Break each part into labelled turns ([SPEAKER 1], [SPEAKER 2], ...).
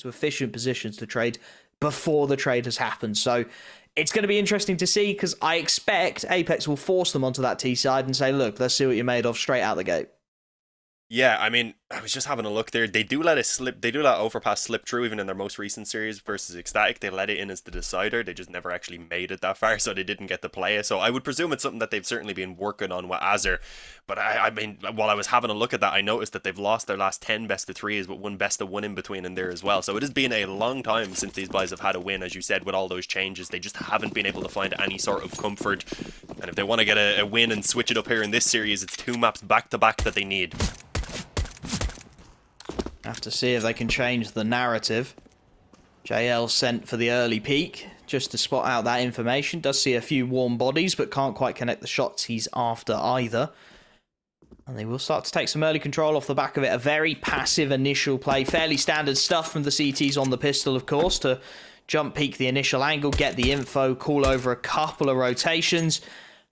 [SPEAKER 1] into efficient positions to trade before the trade has happened. So it's going to be interesting to see, because I expect Apeks will force them onto that T side and say, look, let's see what you're made of straight out the gate.
[SPEAKER 2] Yeah, I mean, I was just having a look there. They do let it slip. They do let Overpass slip through, even in their most recent series versus Ecstatic. They let it in as the decider. They just never actually made it that far, so they didn't get to play it. So I would presume it's something that they've certainly been working on with Azure. But I mean, while I was having a look at that, I noticed that they've lost their last 10 best of threes, but one best of one in between in there as well. So it has been a long time since these guys have had a win, as you said, with all those changes. They just haven't been able to find any sort of comfort. And if they want to get a win and switch it up here in this series, it's 2 maps back-to-back that they need.
[SPEAKER 1] Have to see if they can change the narrative. JL sent for the early peek just to spot out that information. Does see a few warm bodies, but can't quite connect the shots he's after either. And they will start to take some early control off the back of it. A very passive initial play. Fairly standard stuff from the CTs on the pistol, of course, to jump peek the initial angle, get the info, call over a couple of rotations,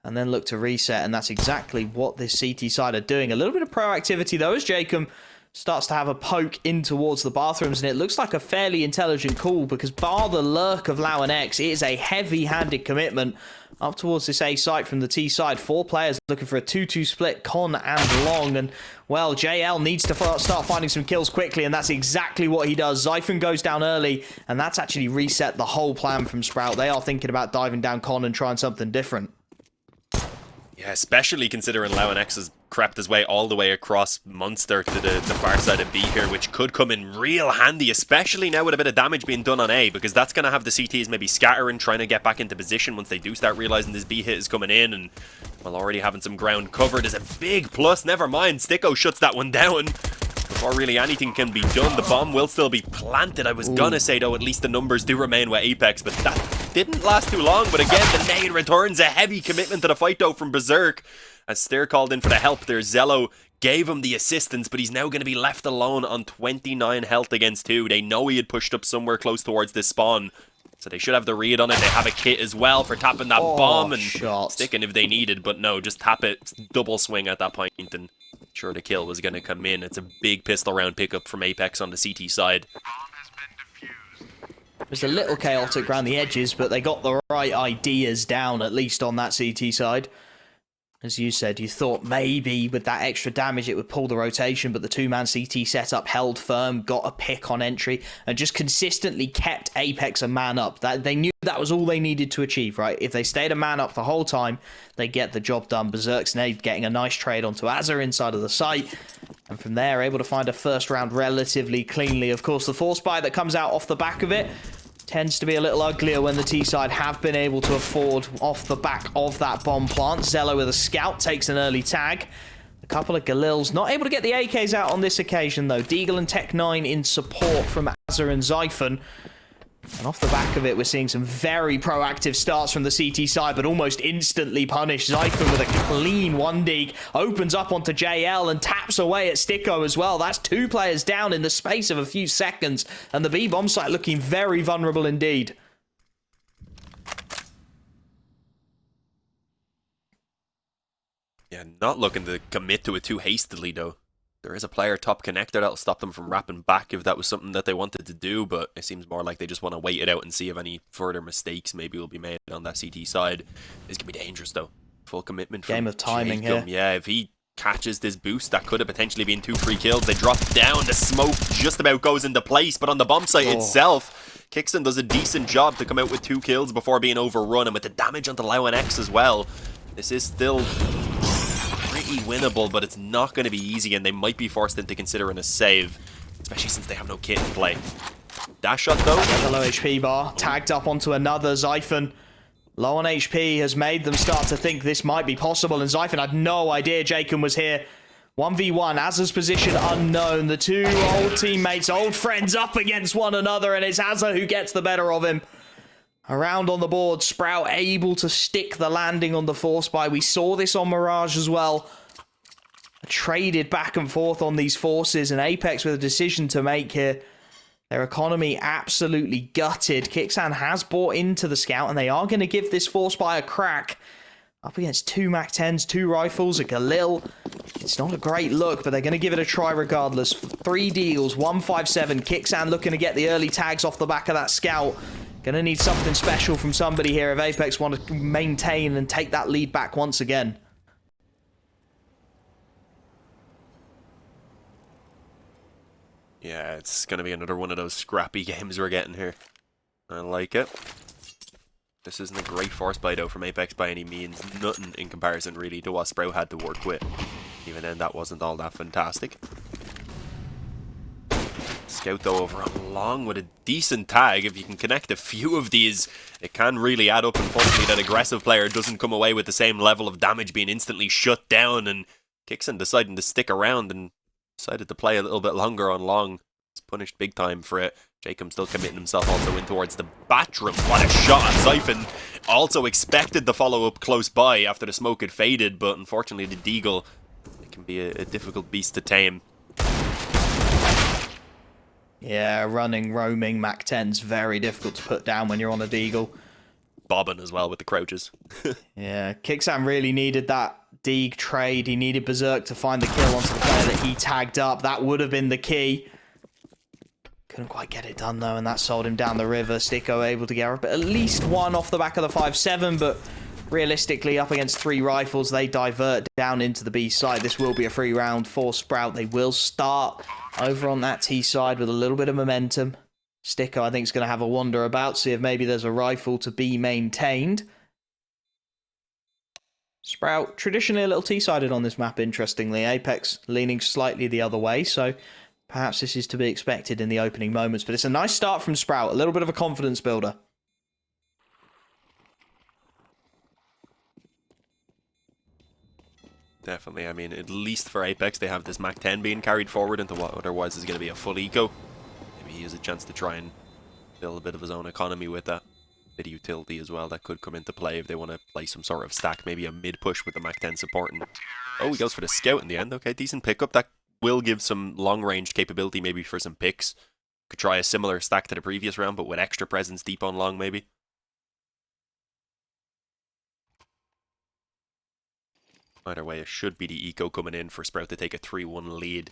[SPEAKER 1] and then look to reset. And that's exactly what this CT side are doing. A little bit of proactivity, though, as Jacob starts to have a poke in towards the bathrooms, and it looks like a fairly intelligent call, because bar the lurk of Lau and X, it is a heavy-handed commitment up towards this A site from the T side. 4 players looking for a 2-2 split, Con and Long, and well, JL needs to start finding some kills quickly, and that's exactly what he does. Xiphon goes down early, and that's actually reset the whole plan from Sprout. They are thinking about diving down Con and trying something different.
[SPEAKER 2] Yeah, especially considering Lau and X has crept his way all the way across Munster to the far side of B here, which could come in real handy, especially now with a bit of damage being done on A, because that's going to have the CTs maybe scattering, trying to get back into position once they do start realizing this B hit is coming in, and while already having some ground covered is a big plus. Never mind, Sticko shuts that one down before really anything can be done. The bomb will still be planted. I was gonna say, though, at least the numbers do remain with Apeks, but that didn't last too long. But again, the nade returns. A heavy commitment to the fight, though, from Berserk. As Stair called in for the help there, Zello gave him the assistance, but he's now going to be left alone on 29 health against 2. They know he had pushed up somewhere close towards this spawn, so they should have the read on it. They have a kit as well for tapping that bomb and sticking if they needed, but no, just tap it, double swing at that point, and sure, the kill was going to come in. It's a big pistol round pickup from Apeks on the CT side.
[SPEAKER 1] It was a little chaotic around the edges, but they got the right ideas down, at least on that CT side. As you said, you thought maybe with that extra damage it would pull the rotation, but the 2-man CT setup held firm, got a pick on entry, and just consistently kept Apeks a man up. They knew that was all they needed to achieve, right? If they stayed a man up the whole time, they get the job done. Berserk's nade getting a nice trade onto Azure inside of the site, and from there able to find a first round relatively cleanly. Of course, the force buy that comes out off the back of it tends to be a little uglier when the T-side have been able to afford off the back of that bomb plant. Zello with a scout takes an early tag. A couple of Galils not able to get the AKs out on this occasion, though. Deagle and Tech9 in support from Azure and Xiphon. And off the back of it, we're seeing some very proactive starts from the CT side, but almost instantly punished. Xiphon with a clean 1-dig, opens up onto JL and taps away at Sticko as well. That's 2 players down in the space of a few seconds, and the B bomb site looking very vulnerable indeed.
[SPEAKER 2] Yeah, not looking to commit to it too hastily, though. There is a player top connector that'll stop them from wrapping back if that was something that they wanted to do, but it seems more like they just want to wait it out and see if any further mistakes maybe will be made on that CT side. This could be dangerous, though. Full commitment from
[SPEAKER 1] Game of timing
[SPEAKER 2] Jacob.
[SPEAKER 1] here.
[SPEAKER 2] Yeah, if he catches this boost, that could have potentially been 2 free kills. They drop down, the smoke just about goes into place, but on the bomb site itself, Kixon does a decent job to come out with 2 kills before being overrun, and with the damage onto Lau and X as well, this is still pretty winnable, but it's not going to be easy, and they might be forced into considering a save, especially since they have no kit in play. Dash shot, though.
[SPEAKER 1] The low HP bar, tagged up onto another Xiphon. Low on HP has made them start to think this might be possible, and Xiphon had no idea Jacob was here. 1v1, Azza's position unknown. The 2 old teammates, old friends up against one another, and it's Azza who gets the better of him. Around on the board, Sprout able to stick the landing on the force buy. We saw this on Mirage as well. Traded back and forth on these forces, and Apeks with a decision to make here. Their economy absolutely gutted. Kixan has bought into the scout, and they are going to give this force buy a crack. Up against 2 MAC-10s, 2 rifles, a Galil. It's not a great look, but they're going to give it a try regardless. 3 deals, 157. Kixan looking to get the early tags off the back of that scout. Going to need something special from somebody here if Apeks want to maintain and take that lead back once again.
[SPEAKER 2] Yeah, it's going to be another one of those scrappy games we're getting here. I like it. This isn't a great force play though from Apeks by any means. Nothing in comparison really to what Sprout had to work with. Even then, that wasn't all that fantastic. Scout though over on long with a decent tag. If you can connect a few of these, it can really add up. Unfortunately, that aggressive player doesn't come away with the same level of damage, being instantly shut down, and Kixon deciding to stick around and decided to play a little bit longer on long. He's punished big time for it. Jacob still committing himself also in towards the bathroom. What a shot on Siphon. Also expected the follow-up close by after the smoke had faded, but unfortunately the Deagle, it can be a difficult beast to tame.
[SPEAKER 1] Yeah, running, roaming, MAC-10's very difficult to put down when you're on a Deagle.
[SPEAKER 2] Bobbing as well with the crouches.
[SPEAKER 1] Yeah, Kixan really needed that Deag trade. He needed Berserk to find the kill onto the player that he tagged up. That would have been the key. Couldn't quite get it done though, and that sold him down the river. Sticko able to get at least one off the back of the 5-7, but realistically, up against 3 rifles, they divert down into the B side. This will be a free round for Sprout. They will start over on that T side with a little bit of momentum. Sticko, I think, is going to have a wander about, see if maybe there's a rifle to be maintained. Sprout, traditionally a little T-sided on this map, interestingly. Apeks leaning slightly the other way, so perhaps this is to be expected in the opening moments. But it's a nice start from Sprout, a little bit of a confidence builder.
[SPEAKER 2] Definitely, I mean, at least for Apeks, they have this MAC-10 being carried forward into what otherwise is going to be a full eco. Maybe he has a chance to try and build a bit of his own economy with that. Bit of utility as well that could come into play if they want to play some sort of stack, maybe a mid-push with the MAC-10 supporting. Oh, he goes for the scout in the end. Okay, decent pickup. That will give some long-range capability maybe for some picks. Could try a similar stack to the previous round, but with extra presence deep on long maybe. Either way, it should be the eco coming in for Sprout to take a 3-1 lead.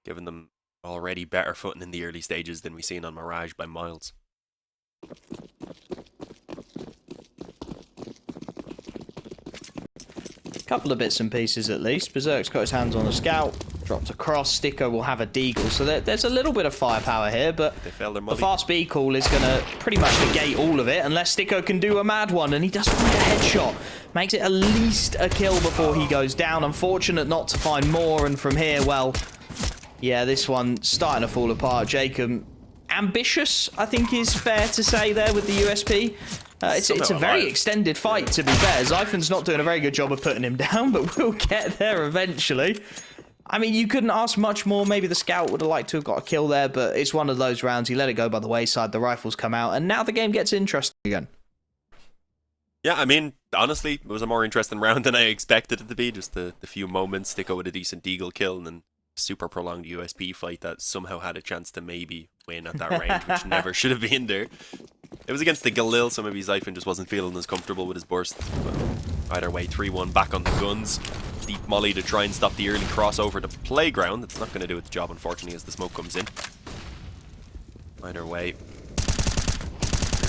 [SPEAKER 2] Giving them already better footing in the early stages than we've seen on Mirage by miles.
[SPEAKER 1] Couple of bits and pieces at least. Berserk's got his hands on the scout, dropped across. Sticko will have a Deagle, so there's a little bit of firepower here, but the fast B call is going to pretty much negate all of it unless Sticko can do a mad one, and he does find a headshot. Makes it at least a kill before he goes down. Unfortunate not to find more, and from here, well, yeah, this one starting to fall apart. Jacob, ambitious, I think is fair to say there with the USP. It's a very extended fight, to be fair. Zyphon's not doing a very good job of putting him down, but we'll get there eventually. I mean, you couldn't ask much more. Maybe the scout would have liked to have got a kill there, but it's one of those rounds. He let it go by the wayside. The rifles come out, and now the game gets interesting again.
[SPEAKER 2] Yeah, I mean, honestly, it was a more interesting round than I expected it to be. Just the few moments, Sticko with a decent Deagle kill, and then super prolonged USP fight that somehow had a chance to maybe win at that range, which never should have been there. It was against the Galil, so maybe Zyphon just wasn't feeling as comfortable with his burst. But either way, 3-1 back on the guns. Deep molly to try and stop the early crossover to playground. It's not going to do its job, unfortunately, as the smoke comes in. Either way,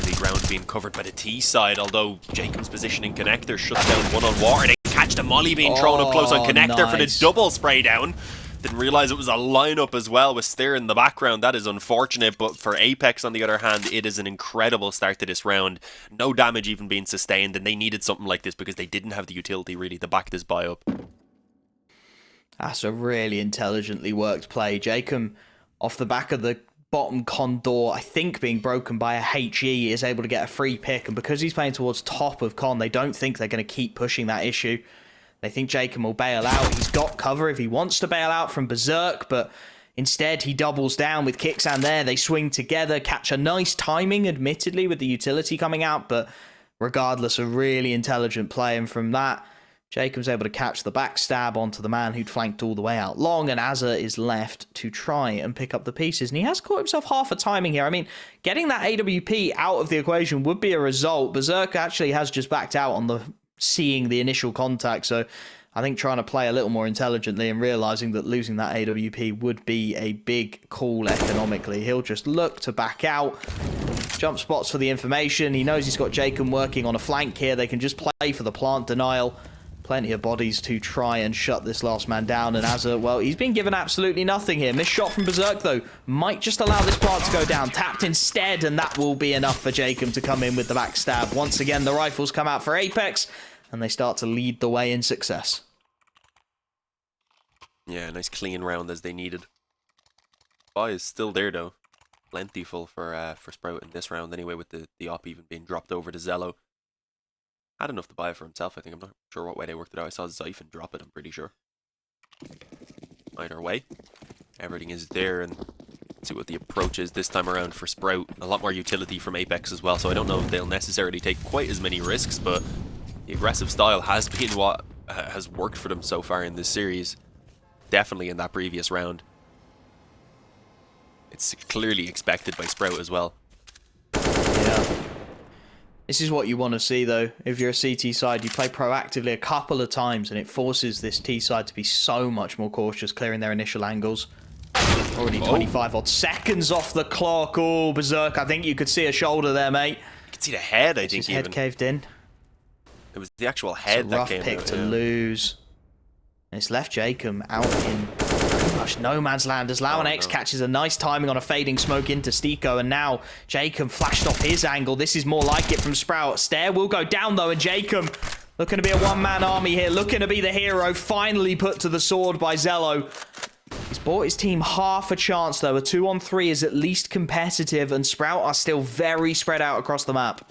[SPEAKER 2] early ground being covered by the T side, although Jacob's positioning connector shuts down one on water. They catch the molly being thrown up close on connector for the double spray down. Didn't realize it was a lineup as well with Steer in the background. That is unfortunate, but for Apeks, on the other hand, it is an incredible start to this round. No damage even being sustained, and they needed something like this because they didn't have the utility really to back this buy up.
[SPEAKER 1] That's a really intelligently worked play. Jacob, off the back of the bottom con door, I think being broken by a HE, is able to get a free pick, and because he's playing towards top of con, they don't think they're going to keep pushing that issue. They think Jacob will bail out. He's got cover if he wants to bail out from Berserk, but instead he doubles down with Kixan there. They swing together, catch a nice timing, admittedly, with the utility coming out, but regardless, a really intelligent play. And from that, Jacob's able to catch the backstab onto the man who'd flanked all the way out long, and Azza is left to try and pick up the pieces. And he has caught himself half a timing here. I mean, getting that AWP out of the equation would be a result. Berserk actually has just backed out on the seeing the initial contact, so I think trying to play a little more intelligently and realizing that losing that AWP would be a big call economically. He'll just look to back out. Jump spots for the information. He knows he's got Jacob working on a flank here. They can just play for the plant denial. Plenty of bodies to try and shut this last man down. And Azza, well, he's been given absolutely nothing here. Missed shot from Berserk, though, might just allow this plant to go down. Tapped instead, and that will be enough for Jacob to come in with the backstab. Once again, the rifles come out for Apeks, and they start to lead the way in success.
[SPEAKER 2] Yeah, nice clean round as they needed. Buy is still there, though. Plentiful for Sprout in this round anyway, with the op even being dropped over to Zello. Had enough to buy it for himself, I think. I'm not sure what way they worked it out. I saw Zyphon drop it, I'm pretty sure. Either way, everything is there, and let's see what the approach is this time around for Sprout. A lot more utility from Apeks as well, so I don't know if they'll necessarily take quite as many risks, but the aggressive style has been what has worked for them so far in this series. Definitely in that previous round. It's clearly expected by Sprout as well.
[SPEAKER 1] Yeah. This is what you want to see, though. If you're a CT side, you play proactively a couple of times, and it forces this T side to be so much more cautious, clearing their initial angles. Already 25 odd seconds off the clock. Oh, Berserk, I think you could see a shoulder there, mate.
[SPEAKER 2] You could see the head, I think,
[SPEAKER 1] his head caved in.
[SPEAKER 2] It was the actual head that came out.
[SPEAKER 1] Rough pick to lose. And it's left Jacob out in pretty much no man's land as X catches a nice timing on a fading smoke into Stiko, and now Jacob flashed off his angle. This is more like it from Sprout. Stair will go down though, and Jacob looking to be a one-man army here, looking to be the hero, finally put to the sword by Zello. He's bought his team half a chance though. A 2-on-3 is at least competitive, and Sprout are still very spread out across the map.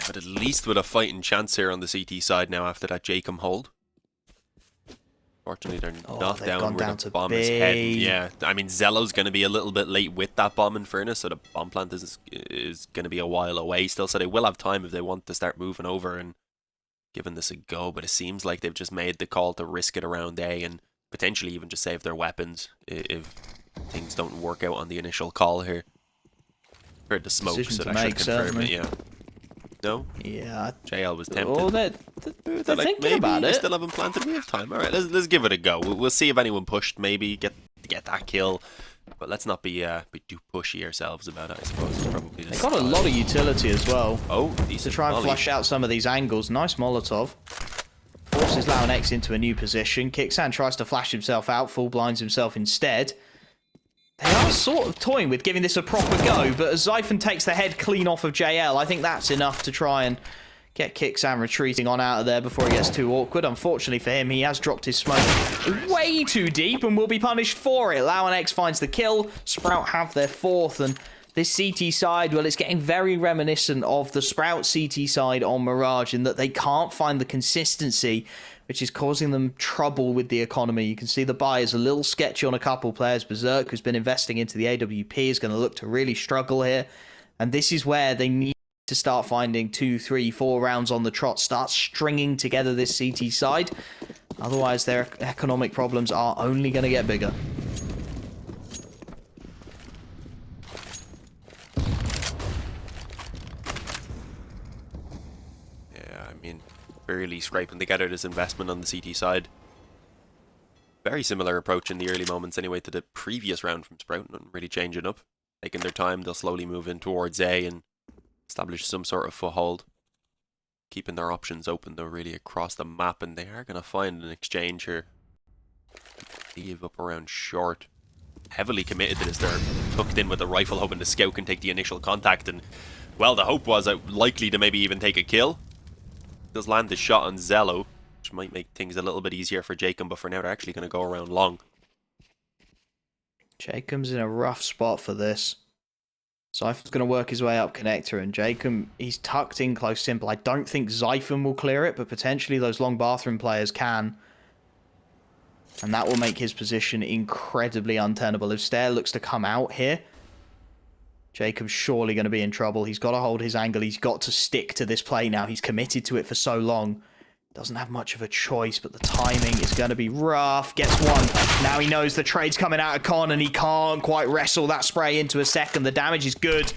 [SPEAKER 2] But at least with a fighting chance here on the CT side now after that Jacob hold. Fortunately, they're not down where the bomb is heading. Yeah, I mean, Zello's going to be a little bit late with that bomb in fairness, so the bomb plant is going to be a while away still, so they will have time if they want to start moving over and giving this a go, but it seems like they've just made the call to risk it around A and potentially even just save their weapons if things don't work out on the initial call here. Heard the smoke, so that should confirm it, yeah. No?
[SPEAKER 1] Yeah.
[SPEAKER 2] JL was tempted.
[SPEAKER 1] Oh, they're thinking about it.
[SPEAKER 2] They still haven't planted. We have time. All right, let's give it a go. We'll see if anyone pushed. Maybe get that kill, but let's not be too pushy ourselves about it. I suppose it's probably.
[SPEAKER 1] They got a lot of utility as well.
[SPEAKER 2] Oh,
[SPEAKER 1] to try and flush out some of these angles. Nice Molotov. Forces X into a new position. Kixan tries to flash himself out. Full blinds himself instead. They are sort of toying with giving this a proper go, but as Zyphon takes the head clean off of JL, I think that's enough to try and get Kixan retreating on out of there before he gets too awkward. Unfortunately for him, he has dropped his smoke way too deep and will be punished for it. X finds the kill. Sprout have their fourth, and this CT side, well, it's getting very reminiscent of the Sprout CT side on Mirage in that they can't find the consistency, which is causing them trouble with the economy. You can see the buy is a little sketchy on a couple players. Berserk, who's been investing into the AWP, is going to look to really struggle here. And this is where they need to start finding 2, 3, 4 rounds on the trot, start stringing together this CT side. Otherwise, their economic problems are only going to get bigger.
[SPEAKER 2] Barely scraping together this investment on the CT side. Very similar approach in the early moments anyway to the previous round from Sprout, not really changing up. Taking their time, they'll slowly move in towards A and establish some sort of foothold. Keeping their options open though really across the map, and they are going to find an exchange here. Leave up around short. Heavily committed to this. They're tucked in with the rifle hoping the scout can take the initial contact, and well, the hope was likely to maybe even take a kill. Does land the shot on Zello, which might make things a little bit easier for Jacob, but for now they're actually going to go around long.
[SPEAKER 1] Jacob's in a rough spot for this. Zyphon's going to work his way up connector, and Jacob, he's tucked in close simple. I don't think Zyphon will clear it, but potentially those long bathroom players can. And that will make his position incredibly untenable. If Stair looks to come out here, Jacob's surely going to be in trouble. He's got to hold his angle. He's got to stick to this play now. He's committed to it for so long. Doesn't have much of a choice, but the timing is going to be rough. Gets one. Now he knows the trade's coming out of Con, and he can't quite wrestle that spray into a second. The damage is good,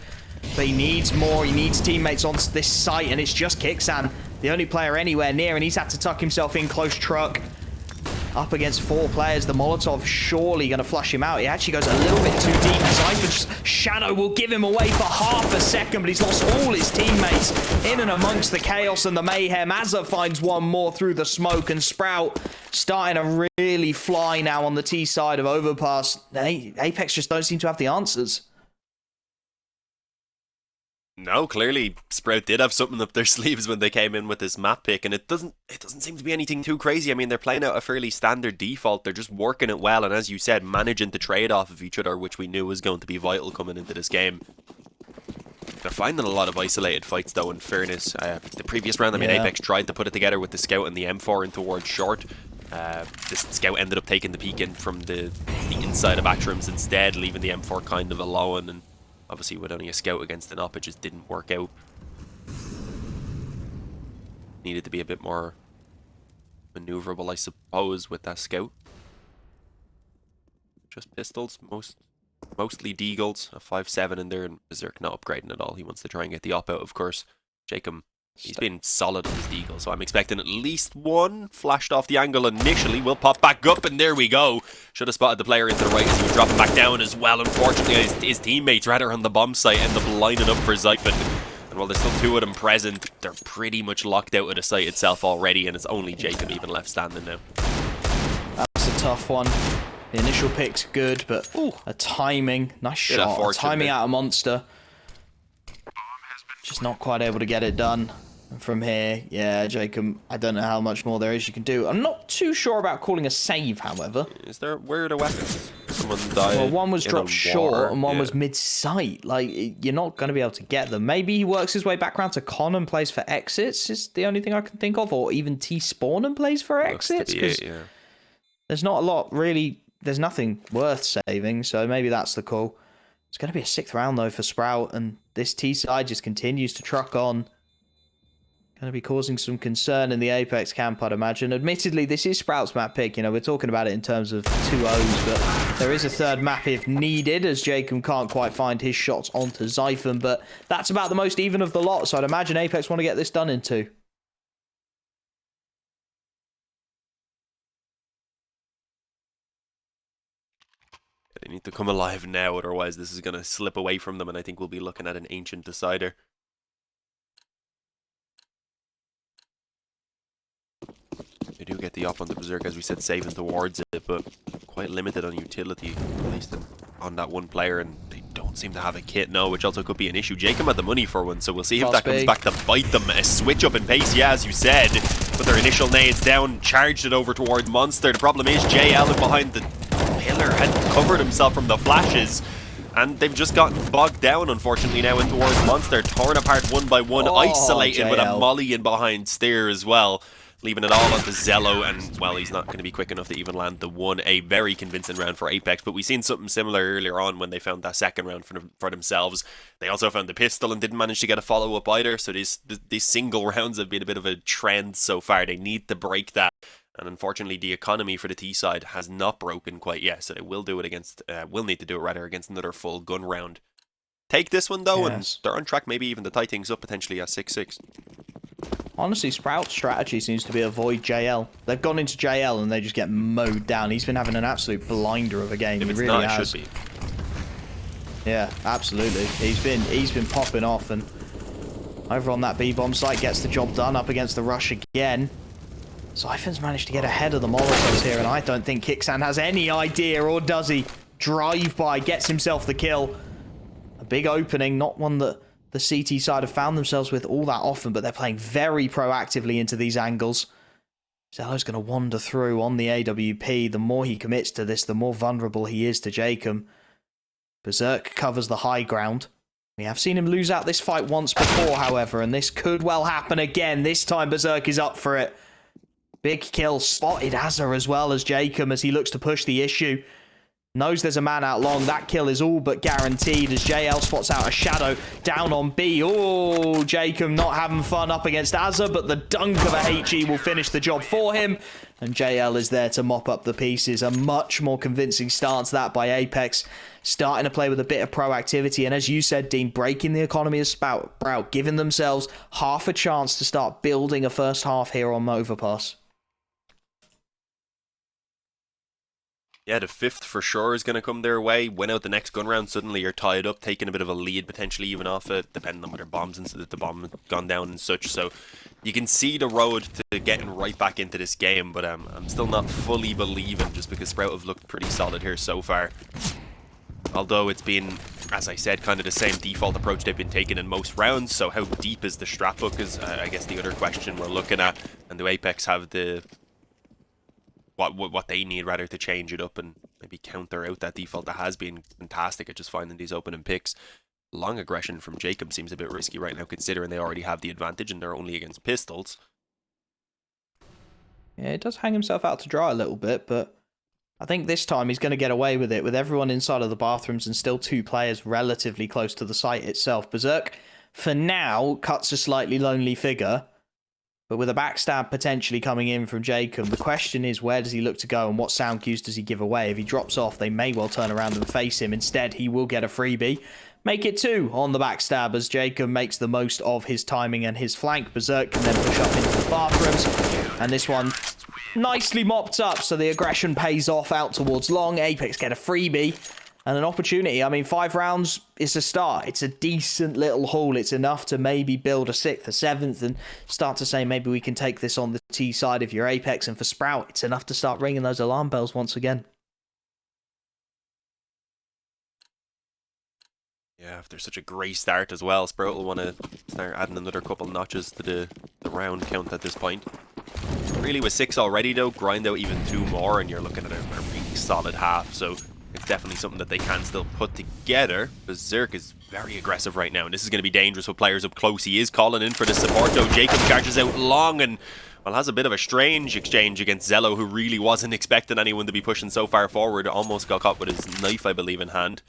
[SPEAKER 1] but he needs more. He needs teammates on this site, and it's just Kixan, the only player anywhere near, and he's had to tuck himself in close truck. Up against 4 players, the Molotov surely going to flush him out. He actually goes a little bit too deep. Zypher's shadow will give him away for half a second, but he's lost all his teammates in and amongst the chaos and the mayhem. Azza finds one more through the smoke, and Sprout starting to really fly now on the T side of Overpass. Apeks just don't seem to have the answers.
[SPEAKER 2] No, clearly Sprout did have something up their sleeves when they came in with this map pick, and it doesn't seem to be anything too crazy. I mean, they're playing out a fairly standard default. They're just working it well, and as you said, managing to trade off of each other, which we knew was going to be vital coming into this game. They're finding a lot of isolated fights, though, in fairness. The previous round, I mean, Apeks tried to put it together with the Scout and the M4 in towards short. This Scout ended up taking the peek in from the inside of Atrams instead, leaving the M4 kind of alone, and obviously, with only a Scout against an op, it just didn't work out. Needed to be a bit more maneuverable, I suppose, with that Scout. Just pistols, mostly Deagles, a 5.7 in there, and Berserk not upgrading at all. He wants to try and get the op out, of course. Jacob, he's been solid on his Deagle, so I'm expecting at least one. Flashed off the angle initially, will pop back up, and there we go. Should have spotted the player into the right as he was dropping back down as well. Unfortunately, his teammates, rather on the bomb site, end up lining up for Zyphin. And while there's still 2 of them present, they're pretty much locked out of the site itself already, and it's only Jacob even left standing now.
[SPEAKER 1] That's a tough one. The initial pick's good, but a timing, nice shot, a timing out of Monster. Just not quite able to get it done. And from here, yeah, Jacob, I don't know how much more there is you can do. I'm not too sure about calling a save, however.
[SPEAKER 2] Where are the weapons? Someone died.
[SPEAKER 1] Well, one was dropped short and one was mid-sight. Like, you're not going to be able to get them. Maybe he works his way back around to Con and plays for exits, is the only thing I can think of. Or even T-Spawn and plays for exits. There's not a lot, really. There's nothing worth saving, so maybe that's the call. It's going to be a 6th round, though, for Sprout, and this T-side just continues to truck on. Going to be causing some concern in the Apeks camp, I'd imagine. Admittedly, this is Sprout's map pick. You know, we're talking about it in terms of 2-0s, but there is a 3rd map if needed, as Jacob can't quite find his shots onto Zyphon, but that's about the most even of the lot, so I'd imagine Apeks want to get this done in 2.
[SPEAKER 2] They need to come alive now, otherwise this is going to slip away from them, and I think we'll be looking at an ancient decider. They do get the op on the Berserk, as we said, saving towards it, but quite limited on utility, at least on that one player, and they don't seem to have a kit now, which also could be an issue. Jacob had the money for one, so we'll see if that comes back to bite them. A switch up in pace, yeah, as you said, but their initial nades down, charged it over towards Monster. The problem is JL behind the pillar had covered himself from the flashes, and they've just gotten bogged down, unfortunately, now in towards Monster, torn apart one by one, isolated JL with a molly in behind Steer as well, leaving it all onto Zello, and, well, he's not going to be quick enough to even land the 1. A very convincing round for Apeks, but we've seen something similar earlier on when they found that 2nd round for themselves. They also found the pistol and didn't manage to get a follow-up either, so these single rounds have been a bit of a trend so far. They need to break that, and unfortunately the economy for the T side has not broken quite yet, so they will do it against, will need to do it rather against another full gun round. Take this one though, and they're on track maybe even to tie things up potentially at 6-6.
[SPEAKER 1] Honestly, Sprout's strategy seems to be avoid JL. They've gone into JL and they just get mowed down. He's been having an absolute blinder of a game.
[SPEAKER 2] If
[SPEAKER 1] he
[SPEAKER 2] it's
[SPEAKER 1] really
[SPEAKER 2] not,
[SPEAKER 1] has.
[SPEAKER 2] It should be.
[SPEAKER 1] Yeah, absolutely. He's been popping off, and over on that B-bomb site gets the job done up against the rush again. Zyphon's managed to get ahead of the Molotovs here, and I don't think Kixan has any idea, or does he? Drive by, gets himself the kill. A big opening, not one that the CT side have found themselves with all that often, but they're playing very proactively into these angles. Zello's going to wander through on the AWP. The more he commits to this, the more vulnerable he is to Jacob. Berserk covers the high ground. We have seen him lose out this fight once before, however, and this could well happen again. This time Berserk is up for it. Big kill, spotted Azza as well as Jacob as he looks to push the issue. Knows there's a man out long. That kill is all but guaranteed as JL spots out a shadow down on B. Oh, Jacob not having fun up against Azza, but the dunk of a HE will finish the job for him. And JL is there to mop up the pieces. A much more convincing stance that by Apeks. Starting to play with a bit of proactivity. And as you said, Dean, breaking the economy of Sprout, giving themselves half a chance to start building a first half here on Overpass.
[SPEAKER 2] Yeah, the 5th for sure is going to come their way. Win out the next gun round, suddenly you're tied up, taking a bit of a lead, potentially even off it, depending on whether bombs and the bomb has gone down and such. So you can see the road to getting right back into this game, but I'm still not fully believing just because Sprout have looked pretty solid here so far. Although it's been, as I said, kind of the same default approach they've been taking in most rounds. So how deep is the strat book is, I guess, the other question we're looking at. And do Apeks have the what they need rather to change it up and maybe counter out that default that has been fantastic at just finding these opening picks. Long aggression from Jacob seems a bit risky right now, considering they already have the advantage and they're only against pistols.
[SPEAKER 1] Yeah, it does hang himself out to dry a little bit, but I think this time he's going to get away with it, with everyone inside of the bathrooms and still 2 players relatively close to the site itself. Berserk, for now, cuts a slightly lonely figure, but with a backstab potentially coming in from Jacob, the question is, where does he look to go and what sound cues does he give away? If he drops off, they may well turn around and face him. Instead, he will get a freebie. Make it 2 on the backstab as Jacob makes the most of his timing and his flank. Berserk can then push up into the bathrooms. And this one nicely mopped up, so the aggression pays off out towards long. Apeks get a freebie and an opportunity. I mean, 5 rounds is a start. It's a decent little haul. It's enough to maybe build a 6th or 7th and start to say maybe we can take this on the T side if you're Apeks. And for Sprout, it's enough to start ringing those alarm bells once again.
[SPEAKER 2] Yeah, if there's such a great start as well, Sprout will want to start adding another couple notches to the round count at this point. Really, with 6 already, though, grind out even 2 more, and you're looking at a really solid half. So it's definitely something that they can still put together. Berserk is very aggressive right now, and this is going to be dangerous with players up close. He is calling in for the support, though. Jacob charges out long and, well, has a bit of a strange exchange against Zello, who really wasn't expecting anyone to be pushing so far forward. Almost got caught with his knife, I believe, in hand.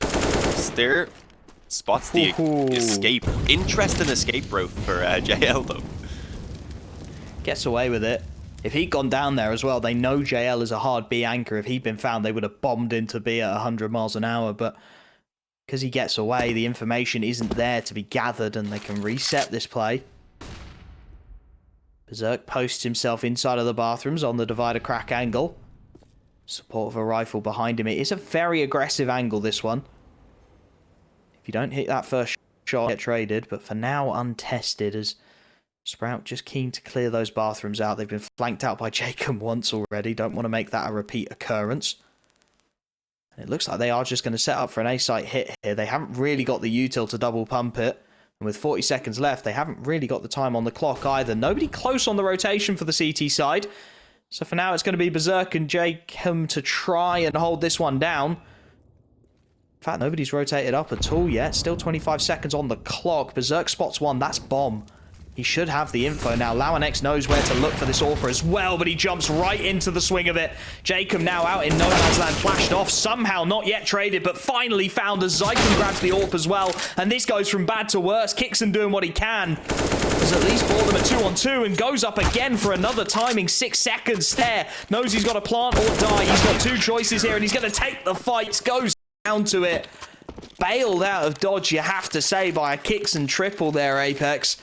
[SPEAKER 2] Stair spots the escape. Interesting escape route for JL, though.
[SPEAKER 1] Gets away with it. If he'd gone down there as well, they know JL is a hard B anchor. If he'd been found, they would have bombed into B at 100 miles an hour. But because he gets away, the information isn't there to be gathered and they can reset this play. Berserk posts himself inside of the bathrooms on the divider crack angle. Support of a rifle behind him. It is a very aggressive angle, this one. If you don't hit that first shot, get traded. But for now, untested as Sprout just keen to clear those bathrooms out. They've been flanked out by Jacob once already. Don't want to make that a repeat occurrence. And it looks like they are just going to set up for an A-site hit here. They haven't really got the util to double pump it. And with 40 seconds left, they haven't really got the time on the clock either. Nobody close on the rotation for the CT side. So for now, it's going to be Berserk and Jacob to try and hold this one down. In fact, nobody's rotated up at all yet. Still 25 seconds on the clock. Berserk spots one. That's bomb. He should have the info now. Lauanex knows where to look for this AWP as well, but he jumps right into the swing of it. Jacob now out in no man's land, flashed off. Somehow not yet traded, but finally found as Zyken grabs the AWP as well. And this goes from bad to worse. Kixon doing what he can. Has at least bought them a 2-on-2 and goes up again for another timing 6 seconds stare. Knows he's got to plant or die. He's got 2 choices here and he's going to take the fights. Goes down to it. Bailed out of dodge, you have to say, by a Kixon triple there, Apeks.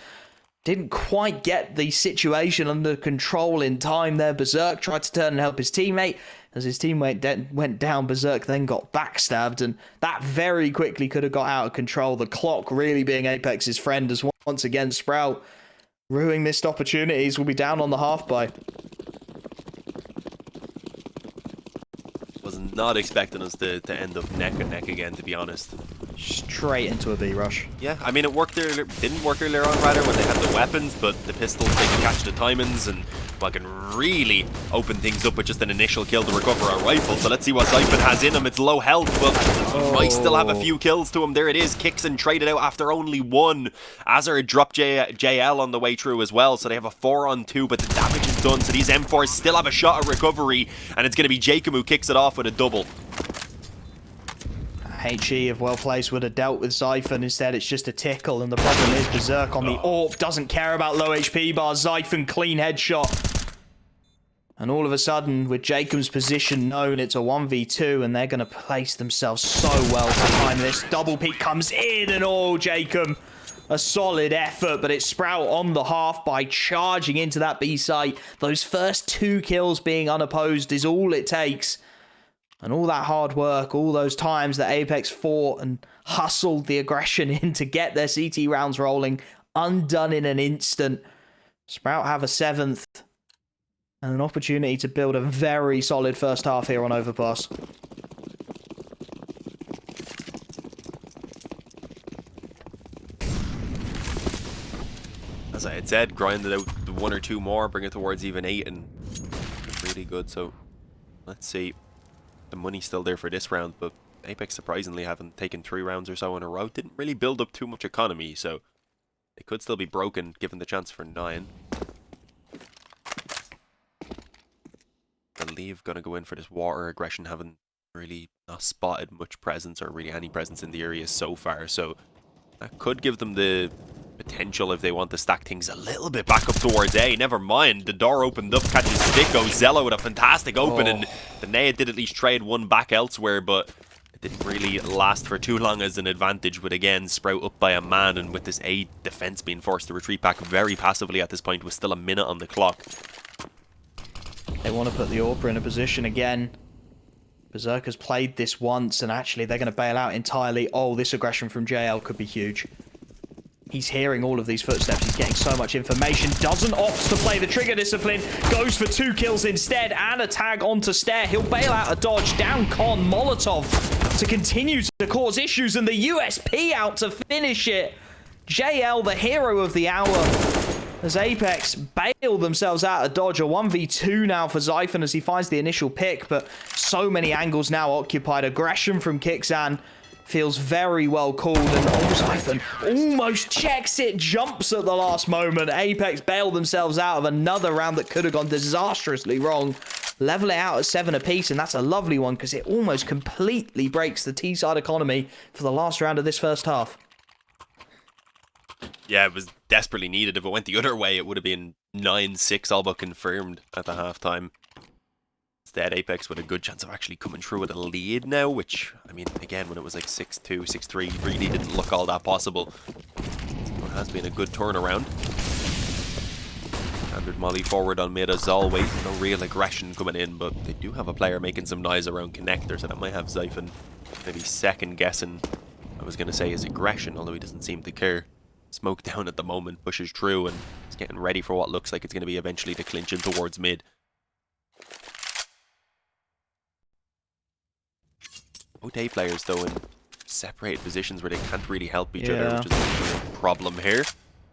[SPEAKER 1] Didn't quite get the situation under control in time there. Berserk tried to turn and help his teammate. As his teammate went down, Berserk then got backstabbed, and that very quickly could have got out of control. The clock really being Apex's friend, as once again Sprout, ruining missed opportunities, will be down on the half by.
[SPEAKER 2] Was not expecting us to end up neck and neck again, to be honest.
[SPEAKER 1] Straight into a B rush.
[SPEAKER 2] Yeah, I mean, it worked earlier, didn't work earlier on, rather, when they had the weapons, but the pistols, they can catch the timings and, well, can really open things up with just an initial kill to recover a rifle. So let's see what Zypen has in him. It's low health, but might still have a few kills to him. There it is. Kixon traded out after only 1. Azar dropped JL on the way through as well, so they have a 4-on-2, but the damage is done, so these M4s still have a shot at recovery, and it's going to be Jacob who kicks it off with a double.
[SPEAKER 1] HE, if well placed, would have dealt with Zyphon. Instead, it's just a tickle, and the problem is Berserk on the AWP doesn't care about low HP bars. Zyphon, clean headshot. And all of a sudden, with Jacob's position known, it's a 1v2, and they're going to place themselves so well to time this. Double peek comes in, and Jacob, a solid effort, but it's Sprout on the half by charging into that B site. Those first 2 kills being unopposed is all it takes. And all that hard work, all those times that Apeks fought and hustled the aggression in to get their CT rounds rolling, undone in an instant. Sprout have a 7th. And an opportunity to build a very solid first half here on Overpass.
[SPEAKER 2] As I had said, grinded out the 1 or 2 more, bring it towards even 8, and really good. So let's see. The money's still there for this round, but Apeks surprisingly haven't taken 3 rounds or so in a row. Didn't really build up too much economy, so it could still be broken given the chance for 9. I believe gonna go in for this water aggression, having really not spotted much presence or really any presence in the area so far, so that could give them the potential if they want to stack things a little bit back up towards A. Never mind, the door opened up, catches Sticko. Zello with a fantastic open, and the Naya did at least trade 1 back elsewhere, but it didn't really last for too long as an advantage, with again Sprout up by a man, and with this A defense being forced to retreat back very passively at this point with still a minute on the clock.
[SPEAKER 1] They want to put the AWP in a position again. Berserker's played this once, and actually they're going to bail out entirely. Oh, this aggression from JL could be huge. He's hearing all of these footsteps. He's getting so much information. Doesn't opt to play the trigger discipline. Goes for 2 kills instead, and a tag onto Stair. He'll bail out a dodge. Down Con. Molotov to continue to cause issues, and the USP out to finish it. JL, the hero of the hour, as Apeks bail themselves out of dodge. A 1v2 now for Zyphon as he finds the initial pick, but so many angles now occupied. Aggression from Kixan feels very well called, and Zyphon almost checks it, jumps at the last moment. Apeks bail themselves out of another round that could have gone disastrously wrong. Level it out at 7 apiece, and that's a lovely one because it almost completely breaks the T-side economy for the last round of this first half.
[SPEAKER 2] Yeah, it was desperately needed. If it went the other way, it would have been 9-6 all but confirmed at the halftime. Instead, Apeks with a good chance of actually coming through with a lead now, which, I mean, again, when it was like 6-2, 6-3, really didn't look all that possible. It has been a good turnaround. Standard molly forward on mid as always. No real aggression coming in, but they do have a player making some noise around connector, so that might have Zyphon maybe second guessing, I was going to say, his aggression, although he doesn't seem to care. Smoke down at the moment, pushes through, and is getting ready for what looks like it's going to be eventually the clinch in towards mid. Both A players, though, in separated positions where they can't really help each other, which is a problem here.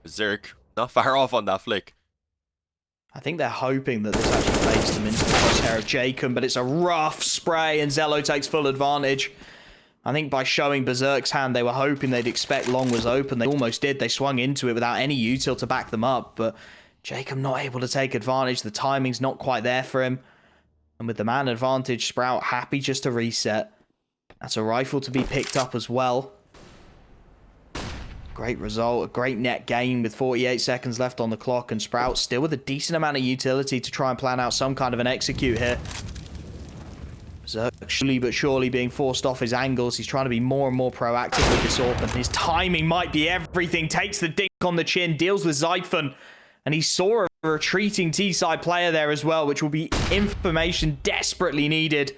[SPEAKER 2] Berserk, not far off on that flick.
[SPEAKER 1] I think they're hoping that this actually makes them into the crosshair of Jacob, but it's a rough spray, and Zello takes full advantage. I think by showing Berserk's hand, they were hoping they'd expect long was open. They almost did. They swung into it without any util to back them up, but Jacob not able to take advantage. The timing's not quite there for him. And with the man advantage, Sprout happy just to reset. That's a rifle to be picked up as well. Great result, a great net gain with 48 seconds left on the clock, and Sprout still with a decent amount of utility to try and plan out some kind of an execute here. Berserk slowly but surely being forced off his angles. He's trying to be more and more proactive with this AWP, and his timing might be everything. Takes the dink on the chin, deals with Zyphon, and he saw a retreating T-side player there as well, which will be information desperately needed.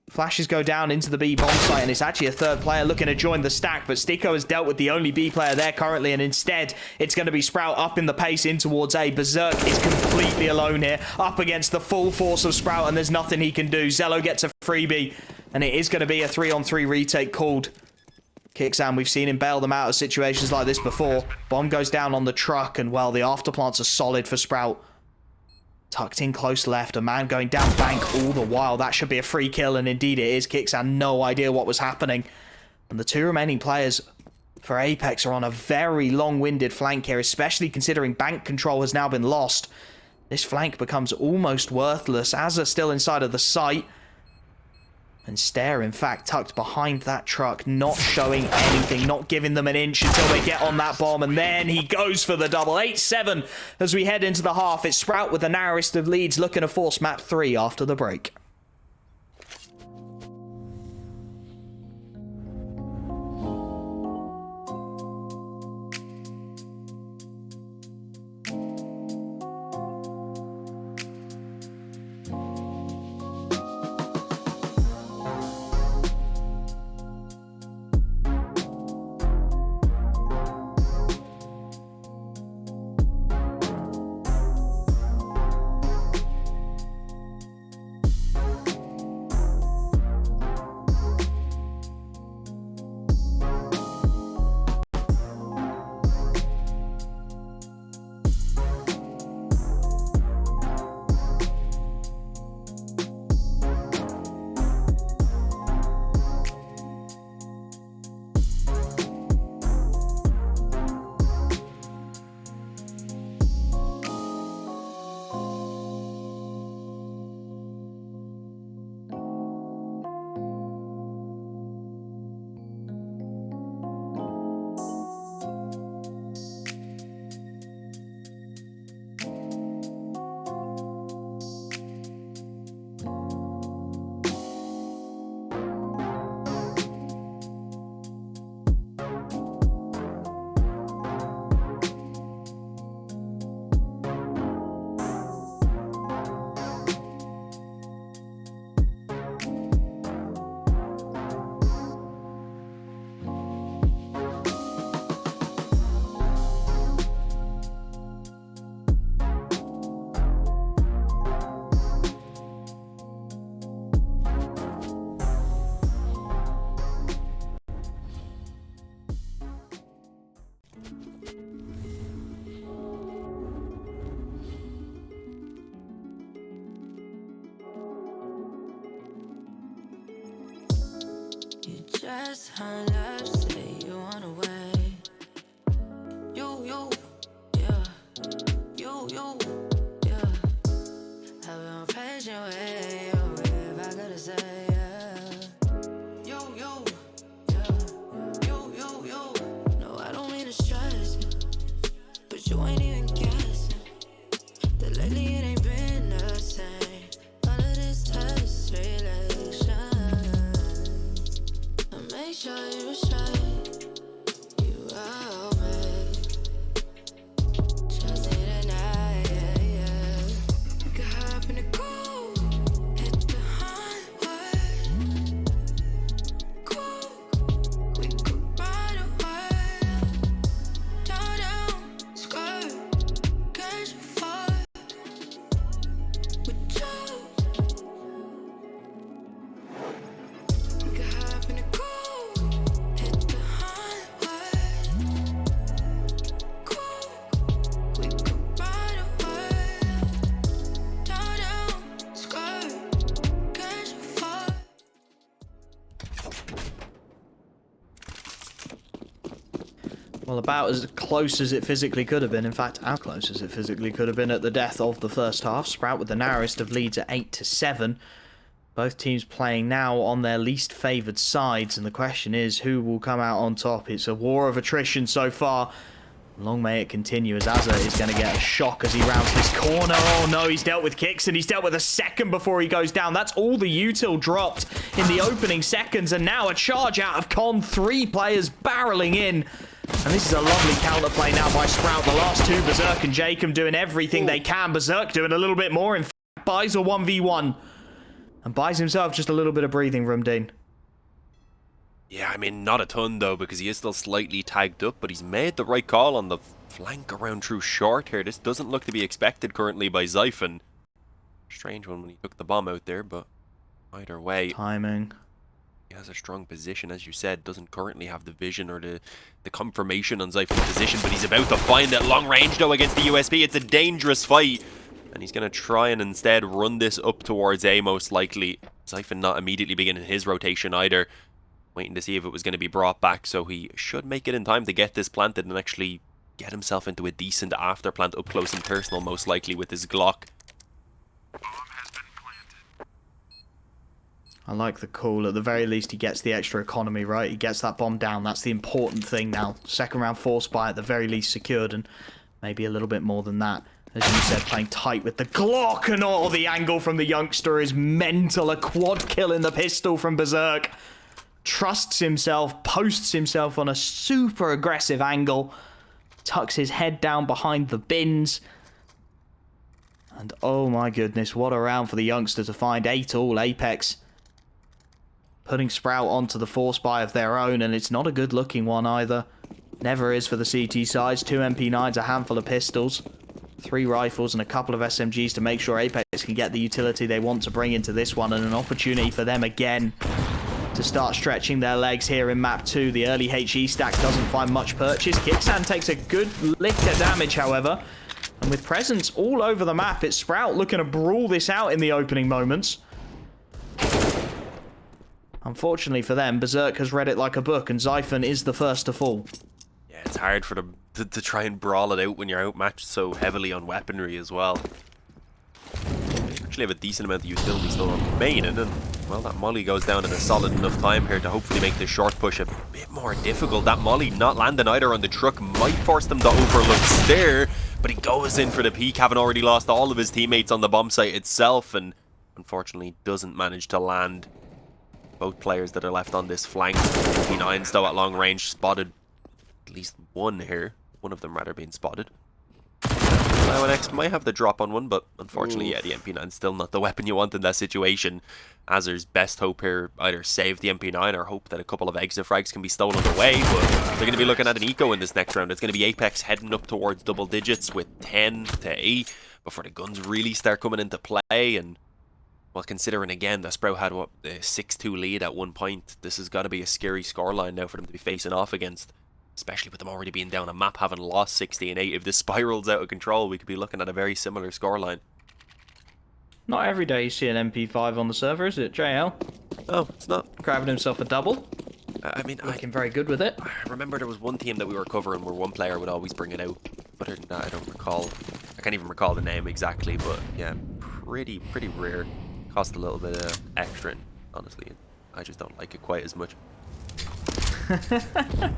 [SPEAKER 1] Flashes go down into the B bomb site, and it's actually a 3rd player looking to join the stack, but Sticko has dealt with the only B player there currently, and instead it's going to be Sprout up in the pace in towards A. Berserk is completely alone here, up against the full force of Sprout, and there's nothing he can do. Zello gets a freebie, and it is going to be a 3-on-3 retake called. Kixan, we've seen him bail them out of situations like this before. Bomb goes down on the truck, and well, the afterplants are solid for Sprout. Tucked in close left, a man going down bank all the while. That should be a free kill, and indeed it is. Kixan, no idea what was happening. And the 2 remaining players for Apeks are on a very long-winded flank here, especially considering bank control has now been lost. This flank becomes almost worthless. Azza still inside of the site. And Stare, in fact, tucked behind that truck, not showing anything, not giving them an inch until they get on that bomb. And then he goes for the double. 8-7 as we head into the half. It's Sprout with the narrowest of leads, looking to force map 3 after the break.
[SPEAKER 3] Just how love say you want away. You, yeah. You, yeah. Have been patient way, if I gotta say, yeah. You, yeah. You. No, I don't mean to stress, but you ain't even guessing that lately it ain't been the same. All of this test relation. Make sure you say you out me. Just need a night, yeah. We could hop in the cool, hit the highway. Cool, we could ride away. Down, skirt, catch a fire with you. We could hop in the cool.
[SPEAKER 1] Well, about as close as it physically could have been. In fact, how close as it physically could have been at the death of the first half. Sprout with the narrowest of leads at 8-7. Both teams playing now on their least favoured sides, and the question is who will come out on top. It's a war of attrition so far. Long may it continue as Azza is going to get a shock as he rounds this corner. Oh no, he's dealt with kicks and he's dealt with a second before he goes down. That's all the util dropped in the opening seconds, and now a charge out of Con. 3 players barreling in. And this is a lovely counterplay now by Sprout. The last two, Berserk and Jacob, doing everything they can. Berserk doing a little bit more. In fact, buys a 1v1. And buys himself just a little bit of breathing room, Dean.
[SPEAKER 2] Yeah, I mean, not a ton, though, because he is still slightly tagged up, but he's made the right call on the flank around through short here. This doesn't look to be expected currently by Zyphon. Strange one when he took the bomb out there, but either way.
[SPEAKER 1] Timing.
[SPEAKER 2] He has a strong position, as you said. Doesn't currently have the vision or the confirmation on Zyphon's position, but he's about to find that long range, though, against the USP. It's a dangerous fight. And he's going to try and instead run this up towards A, most likely. Zyphon not immediately beginning his rotation either. Waiting to see if it was going to be brought back, so he should make it in time to get this planted and actually get himself into a decent after plant up close and personal, most likely, with his Glock.
[SPEAKER 1] I like the call. At the very least, he gets the extra economy, right? He gets that bomb down. That's the important thing now. Second round force buy at the very least secured, and maybe a little bit more than that. As you said, playing tight with the Glock, and all the angle from the youngster is mental. A quad kill in the pistol from Berserk. Trusts himself, posts himself on a super aggressive angle. Tucks his head down behind the bins. And oh my goodness, what a round for the youngster to find 8 all. Apeks putting Sprout onto the force buy of their own, and it's not a good looking one either. Never is for the CT sides. 2 MP9s, a handful of pistols, 3 rifles and a couple of SMGs to make sure Apeks can get the utility they want to bring into this one, and an opportunity for them again to start stretching their legs here in map 2. The early HE stack doesn't find much purchase. Kicksan takes a good lick of damage, however, and with presence all over the map, it's Sprout looking to brawl this out in the opening moments. Unfortunately for them, Berserk has read it like a book, and Zyphon is the first to fall.
[SPEAKER 2] Yeah, it's hard for them to try and brawl it out when you're outmatched so heavily on weaponry as well. They actually have a decent amount of utility still on main, and then, well, that molly goes down in a solid enough time here to hopefully make the short push a bit more difficult. That molly not landing either on the truck might force them to overlook Stair, but he goes in for the peak, having already lost all of his teammates on the bomb site itself, and unfortunately doesn't manage to land both players that are left on this flank. MP9s though at long range spotted at least one here. One of them rather being spotted. Now X might have the drop on one, but unfortunately, yeah, the MP9's still not the weapon you want in that situation. Azur's best hope here, either save the MP9 or hope that a couple of exit frags can be stolen away, but they're going to be looking at an eco in this next round. It's going to be Apeks heading up towards double digits with 10 to 8 before the guns really start coming into play. And well, considering again that Sprout had what, the 6-2 lead at one point, this has got to be a scary scoreline now for them to be facing off against, especially with them already being down a map, having lost 16-8. If this spirals out of control, we could be looking at a very similar scoreline.
[SPEAKER 1] Not every day you see an MP5 on the server, is it, JL?
[SPEAKER 2] No, it's not.
[SPEAKER 1] Grabbing himself a double.
[SPEAKER 2] I mean,
[SPEAKER 1] looking very good with it.
[SPEAKER 2] I remember there was one team that we were covering where one player would always bring it out. Other than that, I don't recall. I can't even recall the name exactly, but yeah, pretty rare. Cost a little bit of extra, and honestly, I just don't like it quite as much.
[SPEAKER 1] That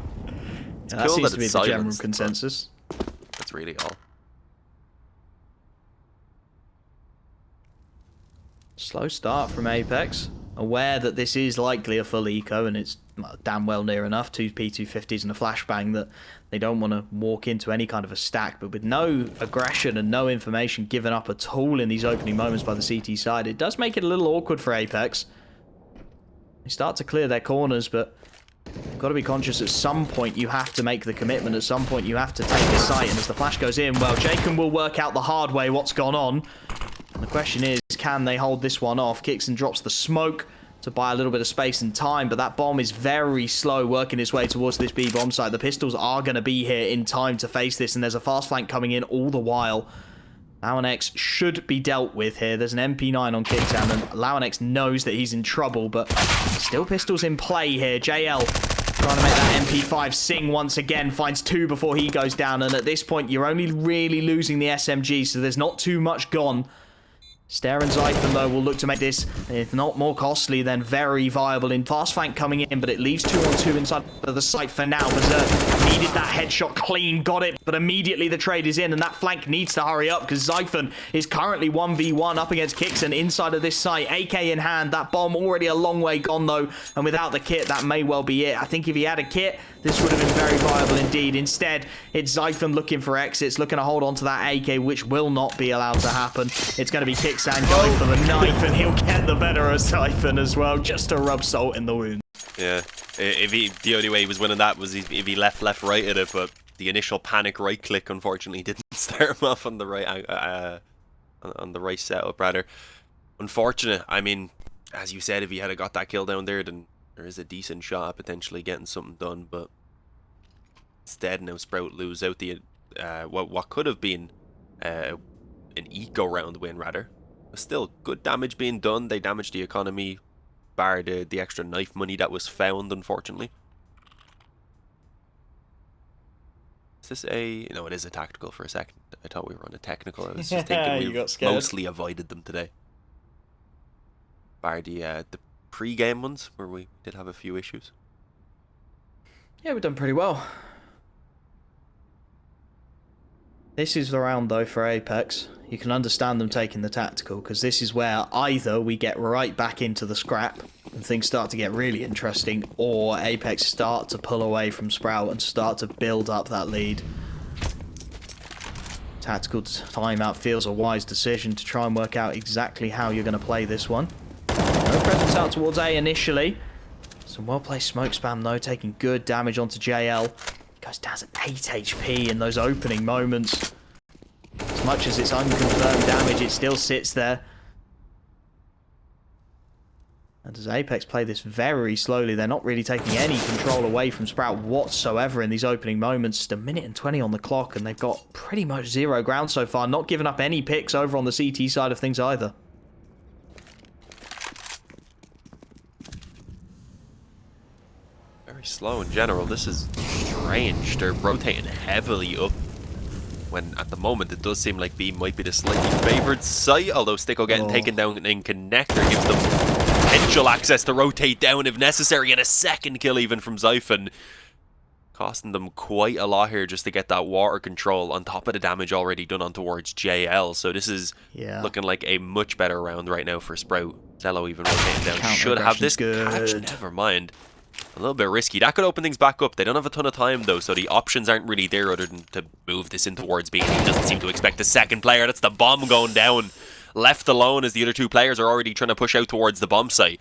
[SPEAKER 2] cool
[SPEAKER 1] seems
[SPEAKER 2] that
[SPEAKER 1] to be
[SPEAKER 2] it's
[SPEAKER 1] the general
[SPEAKER 2] silenced,
[SPEAKER 1] consensus.
[SPEAKER 2] That's really all.
[SPEAKER 1] Slow start from Apeks. Aware that this is likely a full eco, and it's damn well near enough. 2 P250s and a flashbang that they don't want to walk into any kind of a stack. But with no aggression and no information given up at all in these opening moments by the CT side, it does make it a little awkward for Apeks. They start to clear their corners, but you've got to be conscious at some point you have to make the commitment. At some point you have to take a sight, and as the flash goes in, well, Jacob will work out the hard way what's gone on. And the question is, can they hold this one off? Kicksan drops the smoke to buy a little bit of space and time, but that bomb is very slow working its way towards this B bomb site. The pistols are going to be here in time to face this, and there's a fast flank coming in all the while. Lauanex should be dealt with here. There's an MP9 on Kicksan, and Lauanex knows that he's in trouble, but still pistols in play here. JL trying to make that MP5 sing once again, finds 2 before he goes down, and at this point you're only really losing the SMG, so there's not too much gone. Stair and Zyphon, though, will look to make this, if not more costly, then very viable. In fast flank coming in, but it leaves 2-on-2 inside of the site for now. Berserk needed that headshot clean, got it, but immediately the trade is in, and that flank needs to hurry up because Zyphon is currently 1v1 up against Kicksan inside of this site. AK in hand, that bomb already a long way gone, though, and without the kit, that may well be it. I think if he had a kit, this would have been very viable indeed. Instead, it's Zyphon looking for exits, looking to hold on to that AK, which will not be allowed to happen. It's going to be Kicksan going for the knife, and he'll get the better of Zyphon as well, just to rub salt in the wound.
[SPEAKER 2] Yeah, the only way he was winning that was if he left right at it, but the initial panic right click unfortunately didn't start him off on the right setup rather. Unfortunate. I mean, as you said, if he had got that kill down there, then there is a decent shot at potentially getting something done, but instead now Sprout lose out the what could have been an eco round win rather. But still, good damage being done. They damaged the economy, bar the extra knife money that was found, unfortunately. Is this a... No, it is a tactical for a second. I thought we were on a technical. I was just thinking we mostly avoided them today. Bar the pre-game ones where we did have a few issues.
[SPEAKER 1] Yeah, we've done pretty well. This is the round, though, for Apeks. You can understand them taking the tactical, because this is where either we get right back into the scrap and things start to get really interesting, or Apeks start to pull away from Sprout and start to build up that lead. Tactical timeout feels a wise decision to try and work out exactly how you're going to play this one. No presence out towards A initially. Some well-placed smoke spam, though, taking good damage onto JL. Goes down to 8 HP in those opening moments. As much as it's unconfirmed damage, it still sits there. And as Apeks play this very slowly, they're not really taking any control away from Sprout whatsoever in these opening moments. Just a minute and 20 on the clock, and they've got pretty much zero ground so far. Not giving up any picks over on the CT side of things either.
[SPEAKER 2] Very slow in general. This is strange. They're rotating heavily up, when at the moment it does seem like B might be the slightly favoured site, although Sticko getting taken down in connector gives them potential access to rotate down if necessary, and a second kill even from Zyphon, costing them quite a lot here just to get that water control on top of the damage already done on towards JL. So this is looking like a much better round right now for Sprout. Zello even rotating down. Should have this catch. Never mind. A little bit risky. That could open things back up. They don't have a ton of time, though, so the options aren't really there other than to move this in towards B. He doesn't seem to expect the second player. That's the bomb going down. Left alone as the other two players are already trying to push out towards the bomb site.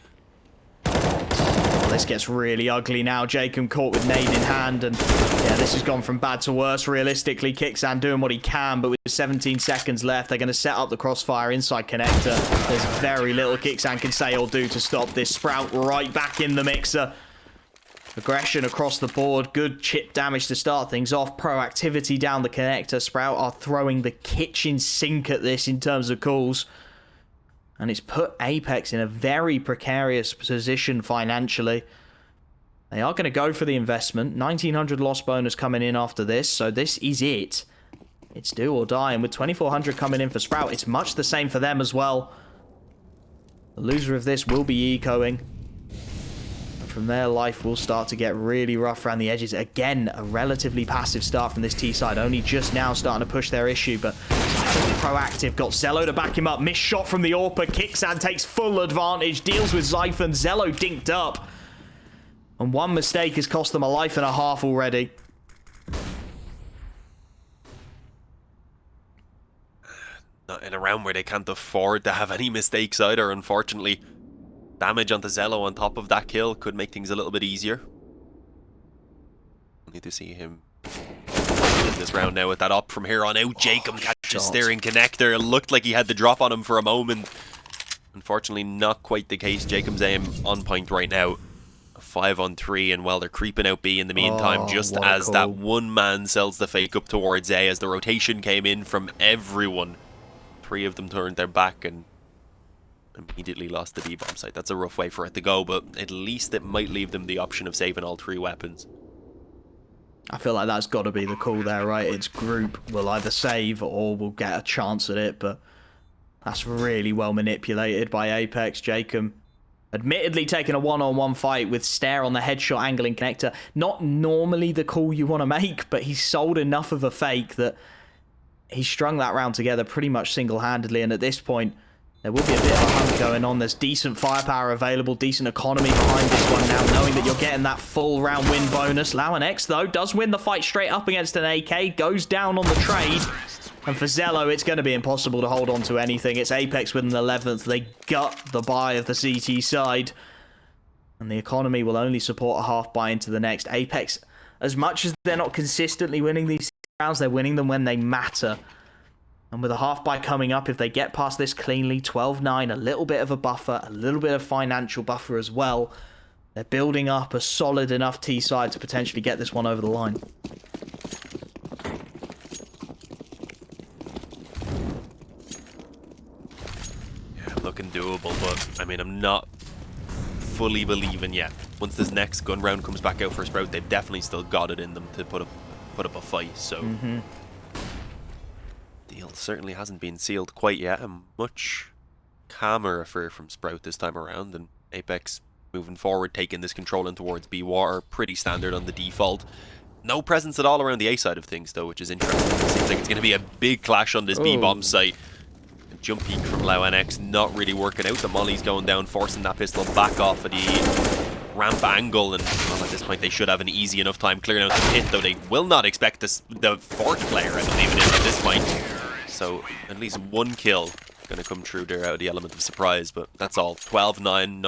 [SPEAKER 1] Well, this gets really ugly now. Jacob caught with nade in hand, and yeah, this has gone from bad to worse. Realistically, Kicksan doing what he can, but with 17 seconds left, they're going to set up the crossfire inside connector. There's very little Kicksan can say or do to stop this. Sprout right back in the mixer. Aggression across the board, good chip damage to start things off, proactivity down the connector. Sprout are throwing the kitchen sink at this in terms of calls. And it's put Apeks in a very precarious position financially. They are going to go for the investment. 1900 loss bonus coming in after this, so this is it. It's do or die, and with 2400 coming in for Sprout, it's much the same for them as well. The loser of this will be ecoing. From there, life will start to get really rough around the edges. Again, a relatively passive start from this T side. Only just now starting to push their issue, but proactive. Got Zello to back him up. Missed shot from the AWPer. Kicksan takes full advantage. Deals with Zyphon. Zello dinked up. And one mistake has cost them a life and a half already.
[SPEAKER 2] Not in a round where they can't afford to have any mistakes either, unfortunately. Damage onto Zello on top of that kill could make things a little bit easier. Need to see him in this round now with that up from here on out. Jacob catches steering connector. It looked like he had the drop on him for a moment. Unfortunately, not quite the case. Jacob's aim on point right now. A 5-on-3, and well, they're creeping out B in the meantime, just as that one man sells the fake up towards A as the rotation came in from everyone. 3 of them turned their back and immediately lost the B-bomb site. That's a rough way for it to go, but at least it might leave them the option of saving all 3 weapons.
[SPEAKER 1] I feel like that's got to be the call there, right? It's group will either save or will get a chance at it, but that's really well manipulated by Apeks. Jacob admittedly taking a one-on-one fight with Stare on the headshot angling connector. Not normally the call you want to make, but he's sold enough of a fake that he strung that round together pretty much single-handedly, and at this point, there will be a bit of a hunt going on. There's decent firepower available, decent economy behind this one now, knowing that you're getting that full round win bonus. Lauanex, though, does win the fight straight up against an AK, goes down on the trade. And for Zello, it's going to be impossible to hold on to anything. It's Apeks with an 11th. They gut the buy of the CT side. And the economy will only support a half buy into the next. Apeks, as much as they're not consistently winning these rounds, they're winning them when they matter. And with a half buy coming up, if they get past this cleanly, 12-9, a little bit of a buffer, a little bit of financial buffer as well, they're building up a solid enough T side to potentially get this one over the line.
[SPEAKER 2] Yeah, looking doable, but I mean, I'm not fully believing yet. Once this next gun round comes back out for Sprout, they've definitely still got it in them to put up a fight, so... Deal certainly hasn't been sealed quite yet, and much calmer affair from Sprout this time around, and Apeks moving forward, taking this control in towards B water, pretty standard on the default. No presence at all around the A side of things though, which is interesting. It seems like it's going to be a big clash on this B bomb site. A jump peek from LowNX not really working out. The molly's going down, forcing that pistol back off of the ramp angle, and well, at this point they should have an easy enough time clearing out the pit, though they will not expect this, the fourth player, I believe it is, at this point. So at least one kill going to come through there out of the element of surprise, but that's all. 12-9,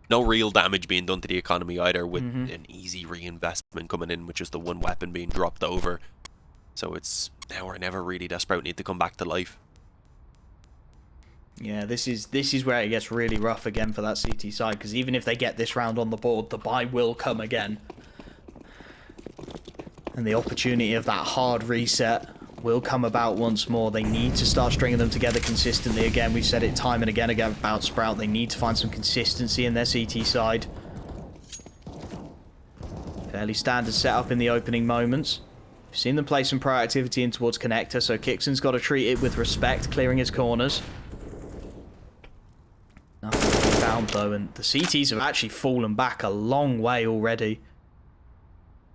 [SPEAKER 2] no real damage being done to the economy either, with an easy reinvestment coming in with just the one weapon being dropped over. So it's now or never really. That Sprout need to come back to life.
[SPEAKER 1] Yeah, this is where it gets really rough again for that CT side, because even if they get this round on the board, the buy will come again. And the opportunity of that hard reset will come about once more. They need to start stringing them together consistently again. We've said it time and again about Sprout. They need to find some consistency in their CT side. Fairly standard setup in the opening moments. We've seen them play some proactivity in towards connector, so Kixon's got to treat it with respect, clearing his corners. Nothing to be found though, and the CTs have actually fallen back a long way already.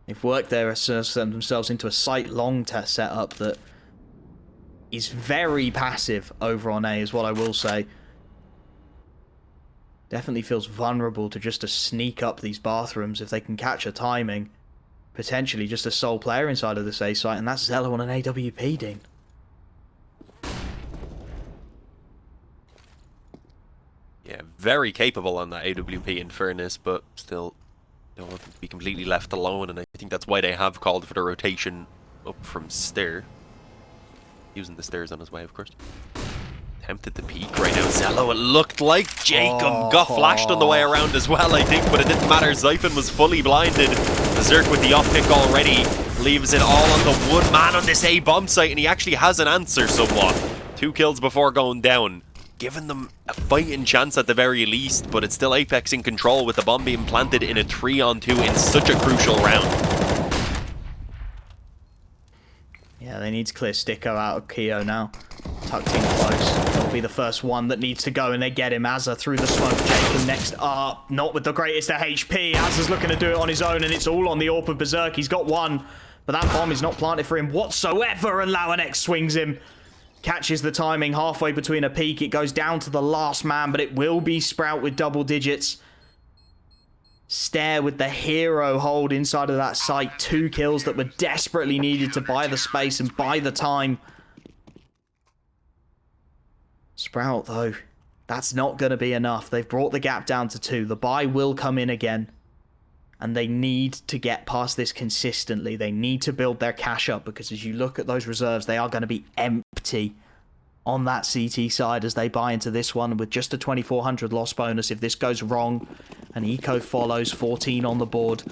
[SPEAKER 1] They've worked themselves into a site-long test setup that is very passive over on A, is what I will say. Definitely feels vulnerable to just to sneak up these bathrooms if they can catch a timing. Potentially just a sole player inside of this A site, and that's Zello on an AWP, Dean.
[SPEAKER 2] Yeah, very capable on that AWP in fairness, but still don't want them to be completely left alone, and I think that's why they have called for the rotation up from stair. Using the stairs on his way, of course. Tempted to peek right now. Zello, it looked like Jacob got flashed on the way around as well, I think, but it didn't matter. Zyphon was fully blinded. Berserk with the off-pick already leaves it all on the one man on this A bomb site, and he actually has an answer somewhat. 2 kills before going down, giving them a fighting chance at the very least, but it's still Apeks in control with the bomb being planted in a 3-on-2 in such a crucial round.
[SPEAKER 1] Yeah, they need to clear Sticko out of Keo now. Tucked in close. He'll be the first one that needs to go, and they get him. Azza through the smoke. Jacob next up. Not with the greatest of HP. Azza's looking to do it on his own, and it's all on the AWP of Berserk. He's got one, but that bomb is not planted for him whatsoever, and LowNX swings him. Catches the timing halfway between a peak. It goes down to the last man, but it will be Sprout with double digits. Stare with the hero hold inside of that site. 2 kills that were desperately needed to buy the space and buy the time. Sprout, though, that's not going to be enough. They've brought the gap down to 2. The buy will come in again. And they need to get past this consistently. They need to build their cash up, because as you look at those reserves, they are going to be empty on that CT side as they buy into this one with just a 2,400 loss bonus. If this goes wrong and Eco follows 14 on the board,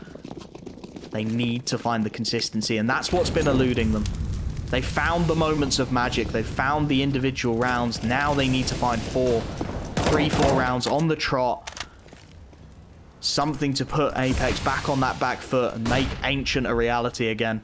[SPEAKER 1] they need to find the consistency, and that's what's been eluding them. They found the moments of magic. They found the individual rounds. Now they need to find 3-4 rounds on the trot. Something to put Apeks back on that back foot and make Ancient a reality again.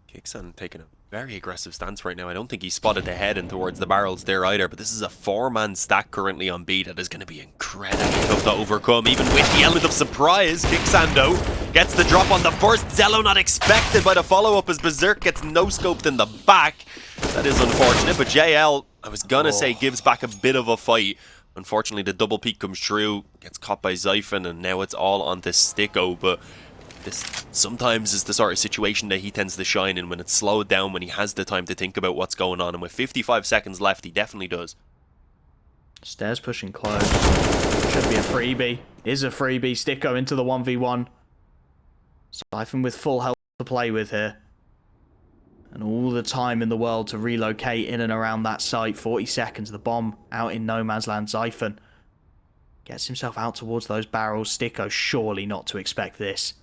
[SPEAKER 2] Kixon taking a very aggressive stance right now. I don't think he spotted the head in towards the barrels there either, but this is a 4-man stack currently on B that is going to be incredibly tough to overcome, even with the element of surprise. Kixon, though, gets the drop on the first. Zello not expected by the follow-up as Berserk gets no-scoped in the back. That is unfortunate, but JL, I was gonna say, gives back a bit of a fight. Unfortunately, the double peek comes through, gets caught by Zyphon, and now it's all onto Sticko, but this sometimes is the sort of situation that he tends to shine in when it's slowed down, when he has the time to think about what's going on, and with 55 seconds left, he definitely does.
[SPEAKER 1] Stairs pushing close. Should be a freebie. Is a freebie. Sticko into the 1v1. Zyphon with full health to play with here. And all the time in the world to relocate in and around that site. 40 seconds, the bomb out in no man's land. Zyphon gets himself out towards those barrels. Sticko surely not to expect this.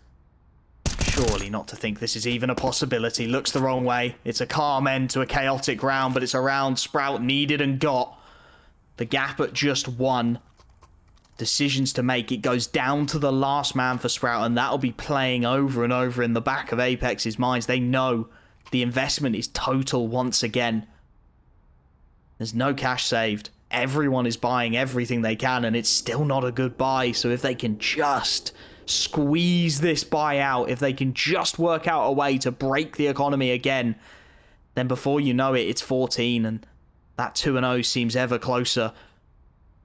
[SPEAKER 1] Surely not to think this is even a possibility. Looks the wrong way. It's a calm end to a chaotic round, but it's a round Sprout needed and got. The gap at just 1. decisions to make. It goes down to the last man for Sprout, and that'll be playing over and over in the back of Apex's minds. They know the investment is total once again. There's no cash saved. Everyone is buying everything they can, and it's still not a good buy. So if they can just squeeze this buy out, if they can just work out a way to break the economy again, then before you know it, it's 14, and that 2-0 seems ever closer.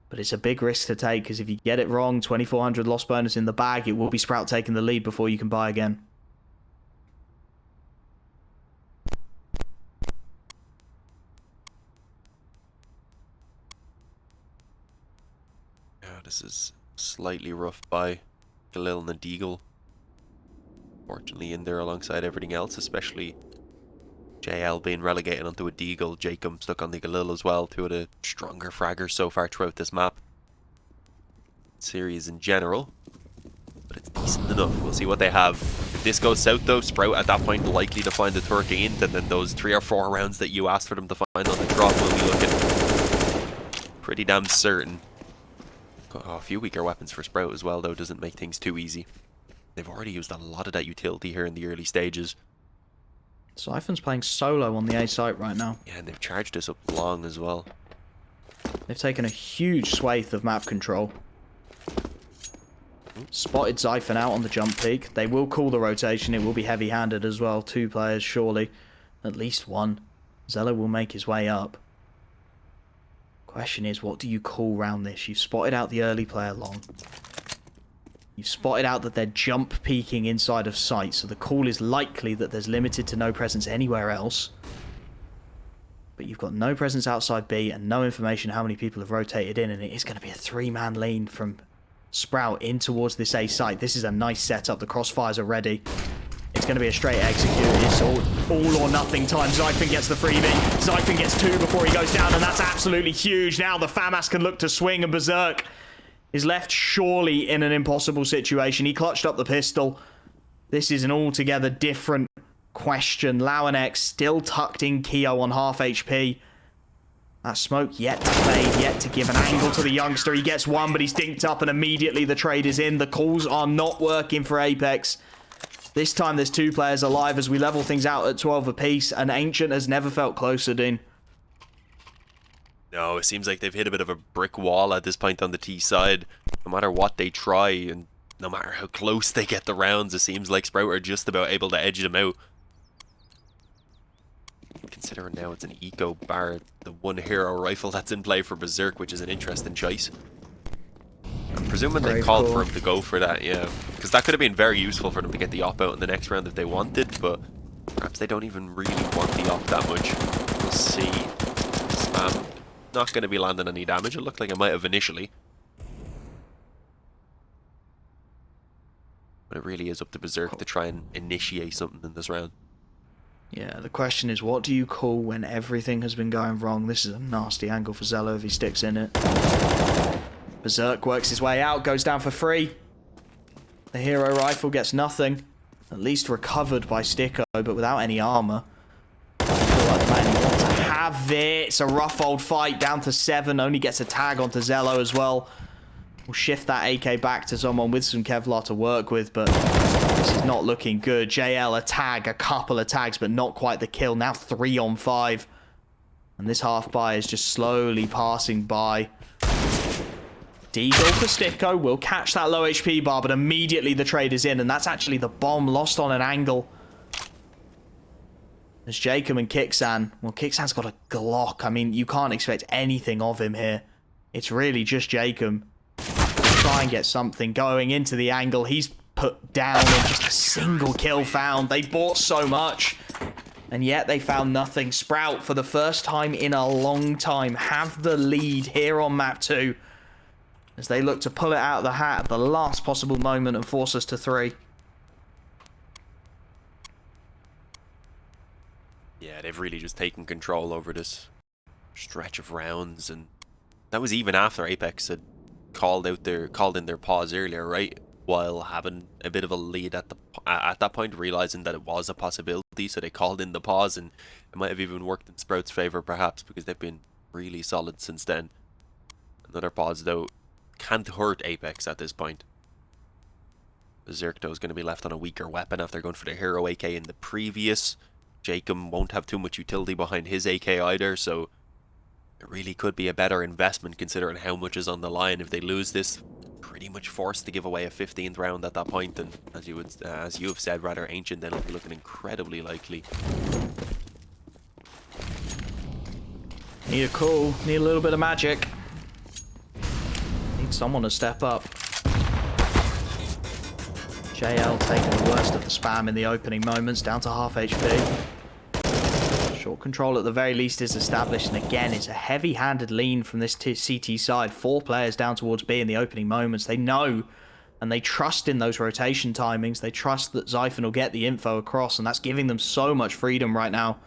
[SPEAKER 1] But it's a big risk to take, because if you get it wrong, 2,400 loss bonus in the bag, it will be Sprout taking the lead before you can buy again.
[SPEAKER 2] Yeah, this is slightly rough by Galil and the Deagle. Fortunately in there alongside everything else, especially JL being relegated onto a Deagle, Jacob stuck on the Galil as well, two of the stronger fraggers so far throughout this map. Series in general, but it's decent enough. We'll see what they have. If this goes south though, Sprout at that point likely to find the 13th, and then those 3 or 4 rounds that you asked for them to find on the drop will be looking pretty damn certain. Oh, a few weaker weapons for Sprout as well though doesn't make things too easy. They've already used a lot of that utility here in the early stages.
[SPEAKER 1] Siphon's playing solo on the A site right now.
[SPEAKER 2] Yeah, and they've charged this up long as well.
[SPEAKER 1] They've taken a huge swathe of map control. Spotted Xiphon out on the jump peak. They will call the rotation. It will be heavy-handed as well. 2 players, surely. At least 1. Zello will make his way up. Question is, what do you call round this? You've spotted out the early player long. You've spotted out that they're jump peeking inside of sight, so the call is likely that there's limited to no presence anywhere else. But you've got no presence outside B and no information how many people have rotated in, and it is going to be a 3-man lean from Sprout in towards this A site. This is a nice setup. The crossfires are ready. It's going to be a straight execute. It's all or nothing time. Xiphon gets the freebie. Xiphon gets 2 before he goes down, and that's absolutely huge. Now the FAMAS can look to swing, and Berserk is left surely in an impossible situation. He clutched up the pistol. This is an altogether different question. Lauenex still tucked in Keo on half HP. That smoke yet to fade, yet to give an angle to the youngster. He gets 1, but he's dinked up, and immediately the trade is in. The calls are not working for Apeks. This time there's 2 players alive as we level things out at 12 apiece, and Ancient has never felt closer, Dean.
[SPEAKER 2] No, it seems like they've hit a bit of a brick wall at this point on the T side. No matter what they try, and no matter how close they get the rounds, it seems like Sprout are just about able to edge them out. Considering now it's an eco bar, the 1 hero rifle that's in play for Berserk, which is an interesting choice. I'm presuming they called for him to go for that, yeah. Because that could have been very useful for them to get the op out in the next round if they wanted, but perhaps they don't even really want the op that much. We'll see. Spam. Not going to be landing any damage. It looked like it might have initially. But it really is up to Berserk to try and initiate something in this round.
[SPEAKER 1] Yeah, the question is, what do you call when everything has been going wrong? This is a nasty angle for Zello if he sticks in it. Berserk works his way out, goes down for free. The hero rifle gets nothing. At least recovered by Sticko, but without any armor. I feel like the man you want to have it. It's a rough old fight, down to 7. Only gets a tag onto Zello as well. We'll shift that AK back to someone with some Kevlar to work with, but this is not looking good. JL a tag, a couple of tags, but not quite the kill. Now 3 on 5. And this half buy is just slowly passing by. Deagle for Sticko will catch that low HP bar, but immediately the trade is in, and that's actually the bomb lost on an angle. There's Jacob and Kixan. Well, Kixan's got a Glock. I mean, you can't expect anything of him here. It's really just Jacob. Try and get something going into the angle. He's put down and just a single kill found. They bought so much, and yet they found nothing. Sprout, for the first time in a long time, have the lead here on map 2. As they look to pull it out of the hat at the last possible moment and force us to 3.
[SPEAKER 2] Yeah, they've really just taken control over this stretch of rounds, and that was even after Apeks had called in their pause earlier, right? While having a bit of a lead at that point, realizing that it was a possibility, so they called in the pause, and it might have even worked in Sprout's favor, perhaps, because they've been really solid since then. Another pause though. can't hurt Apeks at this point. Berserk though is going to be left on a weaker weapon after going for the hero AK in the previous. Jacob won't have too much utility behind his AK either, so it really could be a better investment considering how much is on the line. If they lose this, pretty much forced to give away a 15th round at that point, and as you have said, rather ancient, then it'll be looking incredibly likely.
[SPEAKER 1] Need a call, need a little bit of magic. Need someone to step up. JL taking the worst of the spam in the opening moments, down to half HP. Short control at the very least is established, and again, it's a heavy-handed lean from this CT side. 4 players down towards B in the opening moments. They know and they trust in those rotation timings. They trust that Zyphon will get the info across, and that's giving them so much freedom right now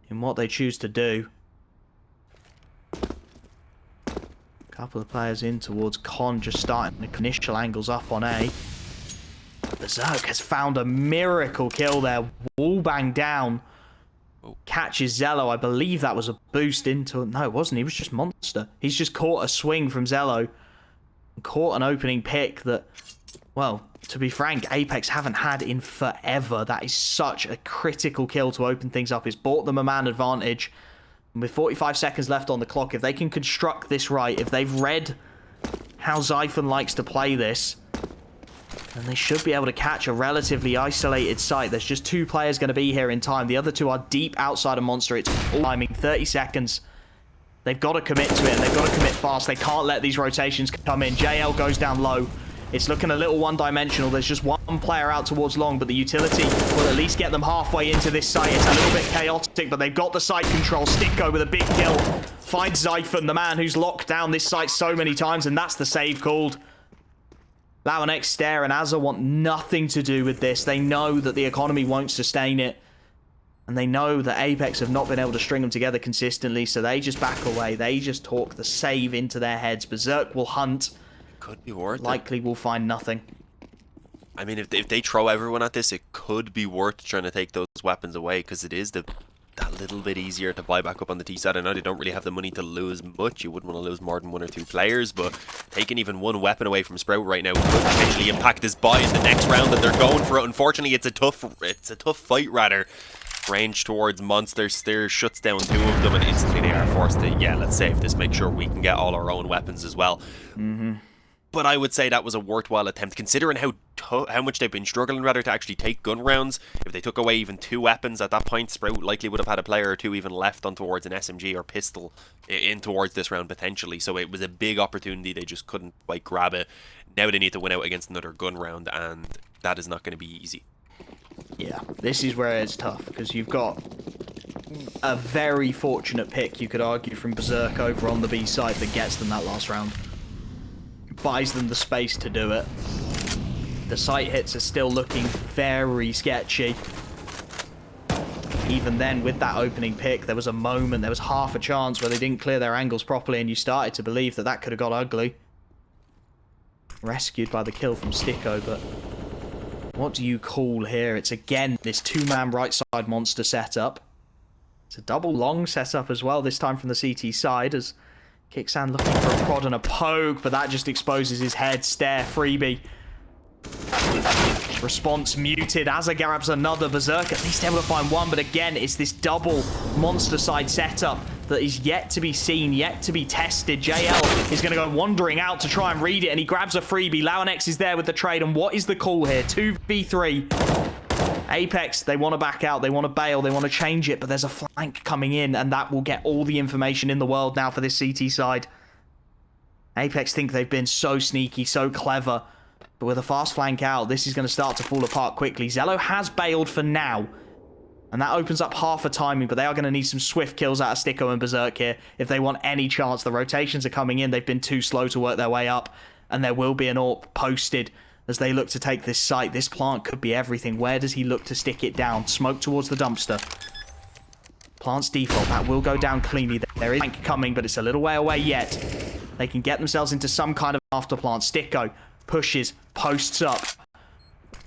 [SPEAKER 1] in what they choose to do. Couple of players in towards Con, just starting the initial angles up on A. Berserk has found a miracle kill there. Wallbang down. Catches Zello. I believe that was a boost into... No, it wasn't. He was just Monster. He's just caught a swing from Zello. Caught an opening pick that... Well, to be frank, Apeks haven't had in forever. That is such a critical kill to open things up. It's bought them a man advantage. And with 45 seconds left on the clock, if they can construct this right, if they've read how Zyphon likes to play this... And they should be able to catch a relatively isolated site. There's just 2 players going to be here in time. The other 2 are deep outside of Monster. It's all timing. 30 seconds. They've got to commit to it, and they've got to commit fast. They can't let these rotations come in. JL goes down low. It's looking a little one-dimensional. There's just 1 player out towards long, but the utility will at least get them halfway into this site. It's a little bit chaotic, but they've got the site control. Sticko with a big kill. Finds Zyphon, the man who's locked down this site so many times, and that's the save called. Lauanex, Stare, and Azza want nothing to do with this. They know that the economy won't sustain it. And they know that Apeks have not been able to string them together consistently, so they just back away. They just talk the save into their heads. Berserk will hunt.
[SPEAKER 2] Could be worth it.
[SPEAKER 1] Likely will find nothing.
[SPEAKER 2] I mean, if they throw everyone at this, it could be worth trying to take those weapons away, because it is that little bit easier to buy back up on the T side. I know they don't really have the money to lose much. You wouldn't want to lose more than 1 or 2 players, but taking even 1 weapon away from Sprout right now could potentially impact this buy in the next round that they're going for it. Unfortunately, it's a tough fight rather. Range towards Monster. Steer shuts down 2 of them, and instantly they are forced to, yeah, let's save this, make sure we can get all our own weapons as well. But I would say that was a worthwhile attempt, considering how much they've been struggling rather to actually take gun rounds. If they took away even 2 weapons at that point, Sprout likely would have had a player or 2 even left on towards an SMG or pistol in towards this round potentially. So it was a big opportunity. They just couldn't quite grab it. Now they need to win out against another gun round, and that is not going to be easy.
[SPEAKER 1] Yeah, this is where it's tough, because you've got a very fortunate pick, you could argue, from Berserk over on the B side that gets them that last round. Buys them the space to do it. The sight hits are still looking very sketchy. Even then, with that opening pick, there was a moment, there was half a chance where they didn't clear their angles properly, and you started to believe that that could have got ugly. Rescued by the kill from Sticko, but what do you call here? It's again this 2-man right side Monster setup. It's a double long setup as well, this time from the CT side, as Kicksan looking for a prod and a poke, but that just exposes his head. Stare, freebie. Response muted. Azza grabs another Berserk, at least able to find 1, but again, it's this double Monster side setup that is yet to be seen, yet to be tested. JL is going to go wandering out to try and read it, and he grabs a freebie. Lauanex is there with the trade, and what is the call here? 2v3. Apeks, they want to back out, they want to bail, they want to change it, but there's a flank coming in, and that will get all the information in the world now for this CT side. Apeks think they've been so sneaky, so clever, but with a fast flank out, this is going to start to fall apart quickly. Zello has bailed for now, and that opens up half a timing, but they are going to need some swift kills out of Sticko and Berserk here if they want any chance. The rotations are coming in, they've been too slow to work their way up, and there will be an AWP posted as they look to take this site. This plant could be everything. Where does he look to stick it down? Smoke towards the dumpster. Plant's default. That will go down cleanly. There is a tank coming, but it's a little way away yet. They can get themselves into some kind of after plant. Sticko pushes, posts up.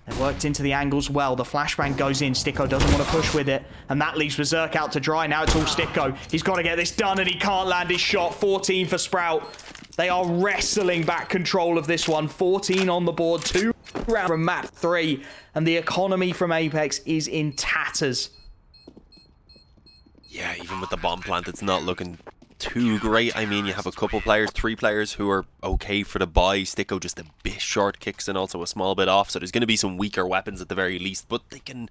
[SPEAKER 1] They worked into the angles well. The flashbang goes in. Sticko doesn't want to push with it, and that leaves Berserk out to dry. Now it's all Sticko. He's got to get this done, and he can't land his shot. 14 for Sprout. They are wrestling back control of this one. 14 on the board, 2 rounds from map 3, and the economy from Apeks is in tatters.
[SPEAKER 2] Yeah, even with the bomb plant, it's not looking too great. I mean, you have a couple players, 3 players who are okay for the buy. Sticko just a bit short, kicks and also a small bit off, so there's going to be some weaker weapons at the very least, but they can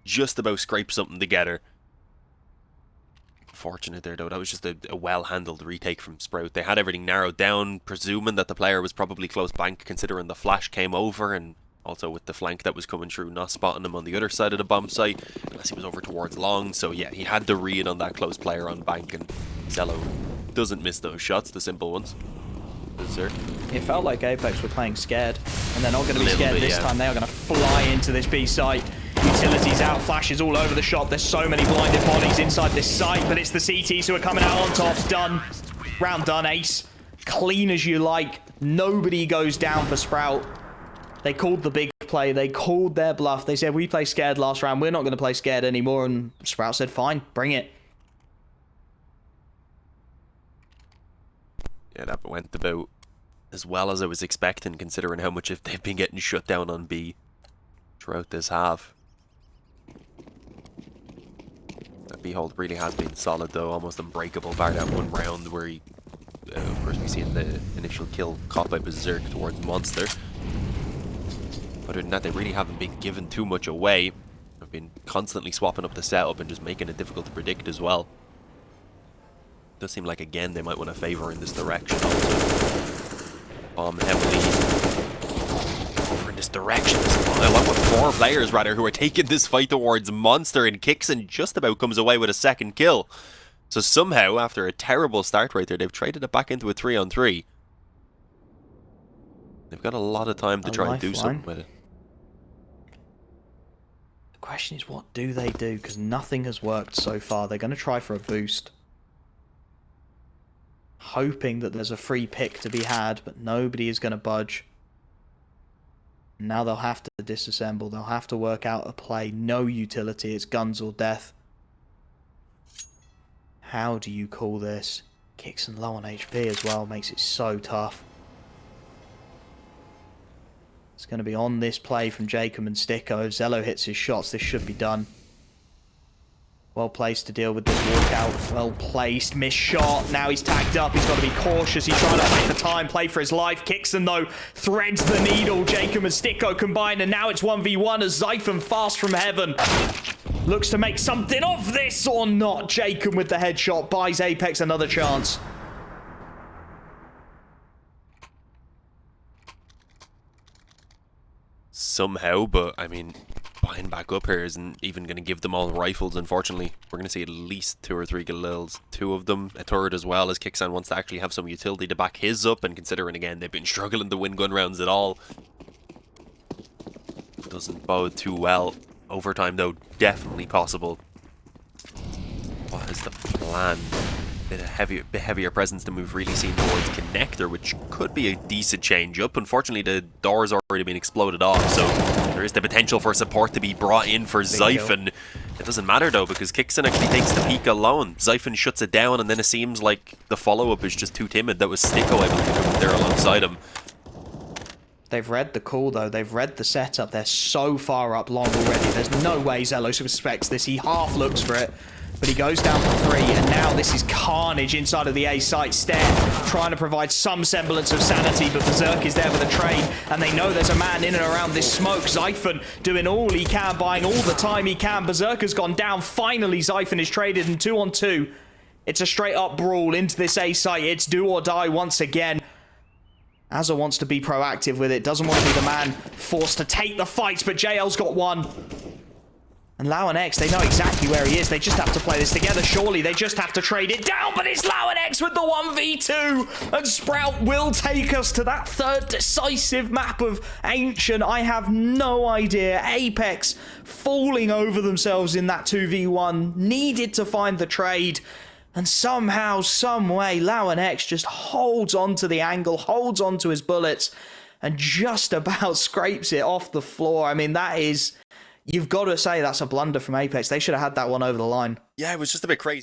[SPEAKER 2] just about scrape something together. Fortunate there though, that was just a well-handled retake from Sprout. They had everything narrowed down, presuming that the player was probably close bank considering the flash came over, and also with the flank that was coming through, not spotting him on the other side of the bomb site, unless he was over towards long. So yeah, he had the read on that close player on bank, and Zello doesn't miss those shots, the simple ones.
[SPEAKER 1] It felt like Apeks were playing scared, and they're not going to be scared this time. They are going to fly into this B site. Utilities out, flashes all over the shop. There's so many blinded bodies inside this site, but it's the CTs who are coming out on top. Done. Round done, Ace. Clean as you like. Nobody goes down for Sprout. They called the big play. They called their bluff. They said, we play scared last round. We're not going to play scared anymore. And Sprout said, fine, bring it.
[SPEAKER 2] Yeah, that went about as well as I was expecting, considering how much they've been getting shut down on B throughout this half. That B-hold really has been solid though, almost unbreakable, bar that one round where he, of course we seen the initial kill caught by Berserk towards Monster. Other than that, they really haven't been given too much away. They've been constantly swapping up the setup and just making it difficult to predict as well. Does seem like again they might want to favor in this direction also. Bomb heavily over in this direction. Along with 4 players rather who are taking this fight towards Monster, and Kixon just about comes away with a second kill. So somehow, after a terrible start right there, they've traded it back into a 3-on-3. They've got a lot of time to try and do something with it.
[SPEAKER 1] The question is, what do they do? Because nothing has worked so far. They're going to try for a boost, hoping that there's a free pick to be had, but nobody is going to budge. Now they'll have to disassemble. They'll have to work out a play. No utility. It's guns or death. How do you call this? Kixon low on HP as well. Makes it so tough. It's going to be on this play from Jacob and Sticko. If Zello hits his shots, this should be done. Well placed to deal with this walkout. Well placed. Missed shot. Now he's tagged up. He's got to be cautious. He's trying to play for time, play for his life. Kixon, though, threads the needle. Jacob and Sticko combined, and now it's 1v1 as Zyphon fast from heaven looks to make something of this or not. Jacob with the headshot buys Apeks another chance.
[SPEAKER 2] Somehow, but I mean, buying back up here isn't even going to give them all rifles, unfortunately. We're going to see at least 2 or 3 Galils, 2 of them, a turret as well, as Kixan wants to actually have some utility to back his up, and considering again they've been struggling to win gun rounds at all, doesn't bode too well. Overtime though, definitely possible. What is the plan? Bit heavier presence than we've really seen towards Connector, which could be a decent change up. Unfortunately, the door's already been exploded off, so there is the potential for support to be brought in for Zyphon. It doesn't matter though, because Kixon actually takes the peak alone. Zyphon shuts it down, and then it seems like the follow-up is just too timid. That was Sticko, I believe, who was there alongside him.
[SPEAKER 1] They've read the call, though. They've read the setup. They're so far up long already. There's no way Zello suspects this. He half looks for it, but he goes down for 3, and now this is carnage inside of the A site. Stair trying to provide some semblance of sanity, but Berserk is there with a trade, and they know there's a man in and around this smoke. Zyphon doing all he can, buying all the time he can. Berserk has gone down. Finally, Zyphon is traded in 2-on-2. It's a straight-up brawl into this A site. It's do or die once again. Azza wants to be proactive with it, doesn't want to be the man forced to take the fights, but JL's got one. And Lau and X, they know exactly where he is. They just have to play this together. Surely they just have to trade it down, but it's Lau and X with the 1v2. And Sprout will take us to that 3rd decisive map of Ancient. I have no idea. Apeks falling over themselves in that 2v1. Needed to find the trade. And somehow, some way, Lau and X just holds on to the angle, holds on to his bullets, and just about scrapes it off the floor. I mean, that is... You've got to say that's a blunder from Apeks. They should have had that one over the line.
[SPEAKER 2] Yeah, it was just a bit crazy.